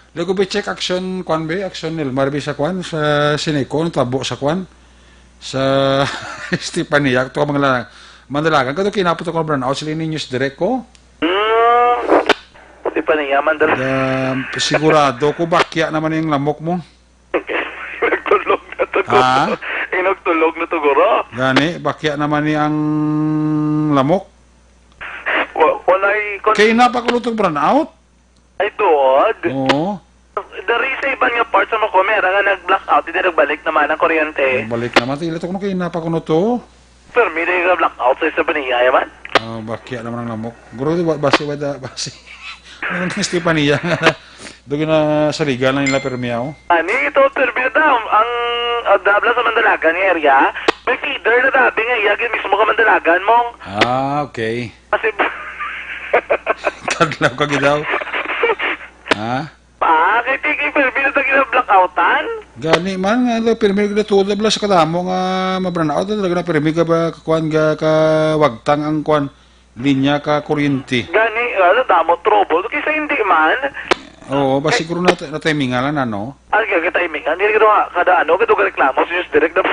Lego ba check action kwan ba? Action nil. Marbi sa kwan, sa Sineco, tabo sa kwan. Sa Estepania, ito ka mga mandalagan. Kato kinapot ako na out sila ni News Direct ko. Estepania, mandalagan. Sigurado ko bakya naman yung lamok mo. Nagtulog na to. Ha? Nagtulog na to, guro. Gani, bakya naman ni ang lamok. Walay... Kaya napakulutong brown out? Ay, tuod. Oo. Dari sa ibang nga parts sa makomera nga nag-blackout, hindi nagbalik naman ang kuryente. Balik naman. Tila ito kung kaya napakuno to. Pero may nag-blackout sa Estepania, yaman? Bakya naman ang lamok. Guro, basi. Ano ng Estepania? Doon na sa liga na nila permiyaw. Ito, permiyaw daw. Ang dabla sa Mandalagan area, may feeder na dabi nga iyagin mismo ka Mandalagan mong. Okay. Kasi... Kadlaw ka gidaw. Ha? Kay permiyaw na gina-blackoutan? Gani man, permiyaw na tulad bala sa kadamo nga mabranaw. Talaga na permiyaw ka ba kakuan ka wagtang ang kuan linya ka kuryente. Gani, damo trouble. Kaysa hindi man. Oo, ba siguro na timingalan ano? Katimingan. Hindi ka kada kado ka reklamo sa News Direct na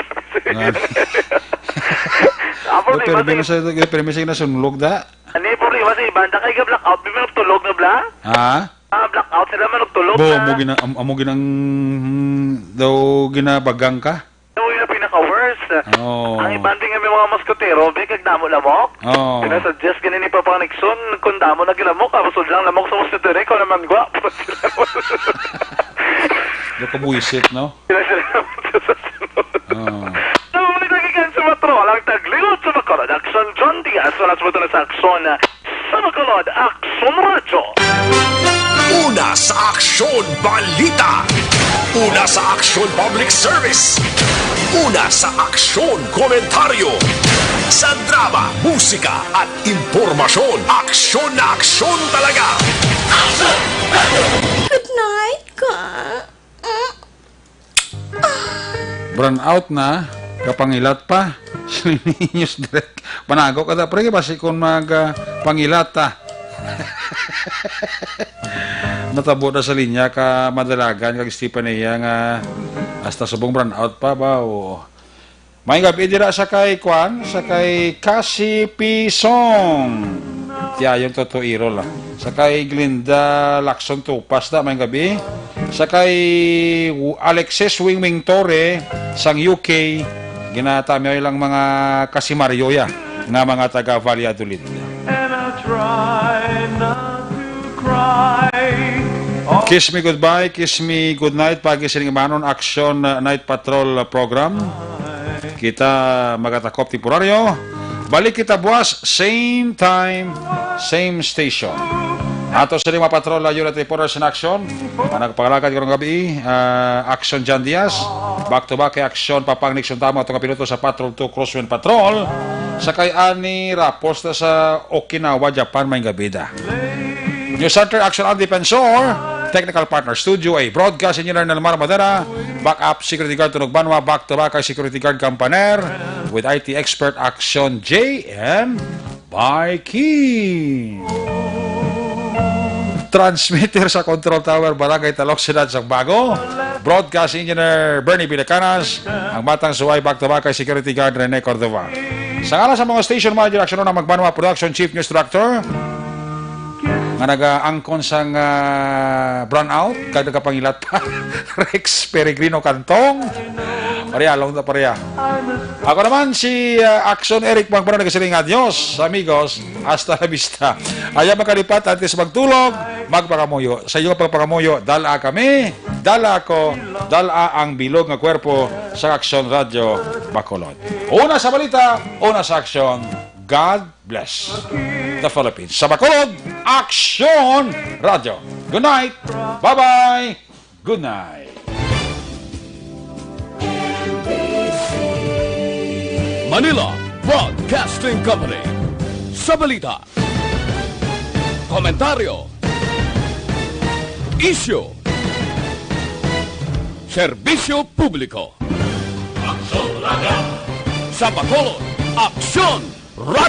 Permiyaw sa nasunlog da. Ano yung problema sa ibanda? Kaya ka-blackout, may nagtulog na bla? Ha? Blackout sila man nagtulog na. Amo ginang daw ginabagang ka? Yung na pinaka-worst. Ang ibanding nga may mga moskotero, may kagdamo lamok. Pinasuggest ganun ni Papa Nixon, kung damo na ginamok, kapasod lang lamok sa moskotero, ikaw naman gwa. Daw kabuisit, no? So, may nagigan sa Matrol, ang tagligot sa Bacolod, Action John Diaz, wala sa sa Action sa Bacolod, Action Radyo. Una sa Aksyon Balita. Una sa Aksyon Public Service. Una sa Aksyon Komentaryo. Sa drama, musika at impormasyon. Aksyon na aksyon talaga. Good night, ka. Brown out na, kapangilat pa. News Direct. Panago ka da, pre, basi kung pangilat ta. Natabo na sa linya ka madalagan kag Estepania nga hasta subong brown out pa ba o may gabi dira sa kay Kwan sa kay Kasi Pisong tiya yung totoo iro la sa kay Glinda Lacson Tupas da may gabi sa kay Alexis Wingwing Torre sang UK ginatami lang mga Kasimaryo ya nga mga taga Valladolid. And I try not to cry. Kiss me goodbye, kiss me good night pagi sining manon Action Night Patrol program. Kita magatakop temporaryo. Balik kita buwas, same time, same station. Ato sa lima patrol yun at reporters in action. Nagpagalagad karong gabi, Action John Diaz. Back to back kay Action Papang Nixon Tamo atong kapiloto sa Patrol 2 Crosswind Patrol. Sa kay Ani Rapos sa Okinawa, Japan may gabi da. News Center Action on Defensor. Technical Partner Studio A Broadcast Engineer Nelmar Madera, Backup Security Guard Tunog Banwa, Back to Back kay Security Guard Campaner with IT Expert Action J and Mikey. Transmitter sa Control Tower Barangay Talok Ciudad Bago. Broadcast Engineer Bernie Bilacanas, ang batang suway Back to Back kay Security Guard Rene Cordova. Sa ngala sa mga station manager Action ng Magbanwa Production Chief News Director nga nag-angkon sang brown out kag nagapangilat pa Rex Peregrino Cantong Pareha, long na pareha. Ako naman si Action Eric Magmano nagsiling adios, amigos, hasta la vista. Ayaw makalipat at sa magtulog, magpakamuyo. Sa iyo pagpakamuyo, dala kami, dala ako, dala ang bilog ng kwerpo sa Action Radio Bacolod. Una sa balita, una sa action. God bless the Philippines. Sa Bacolod, Action Radio. Good night. Bye-bye. Good night. Manila Broadcasting Company. Sa balita, komentaryo, isyu, serbisyo publiko. Sa Bacolod, Aksyon Radio.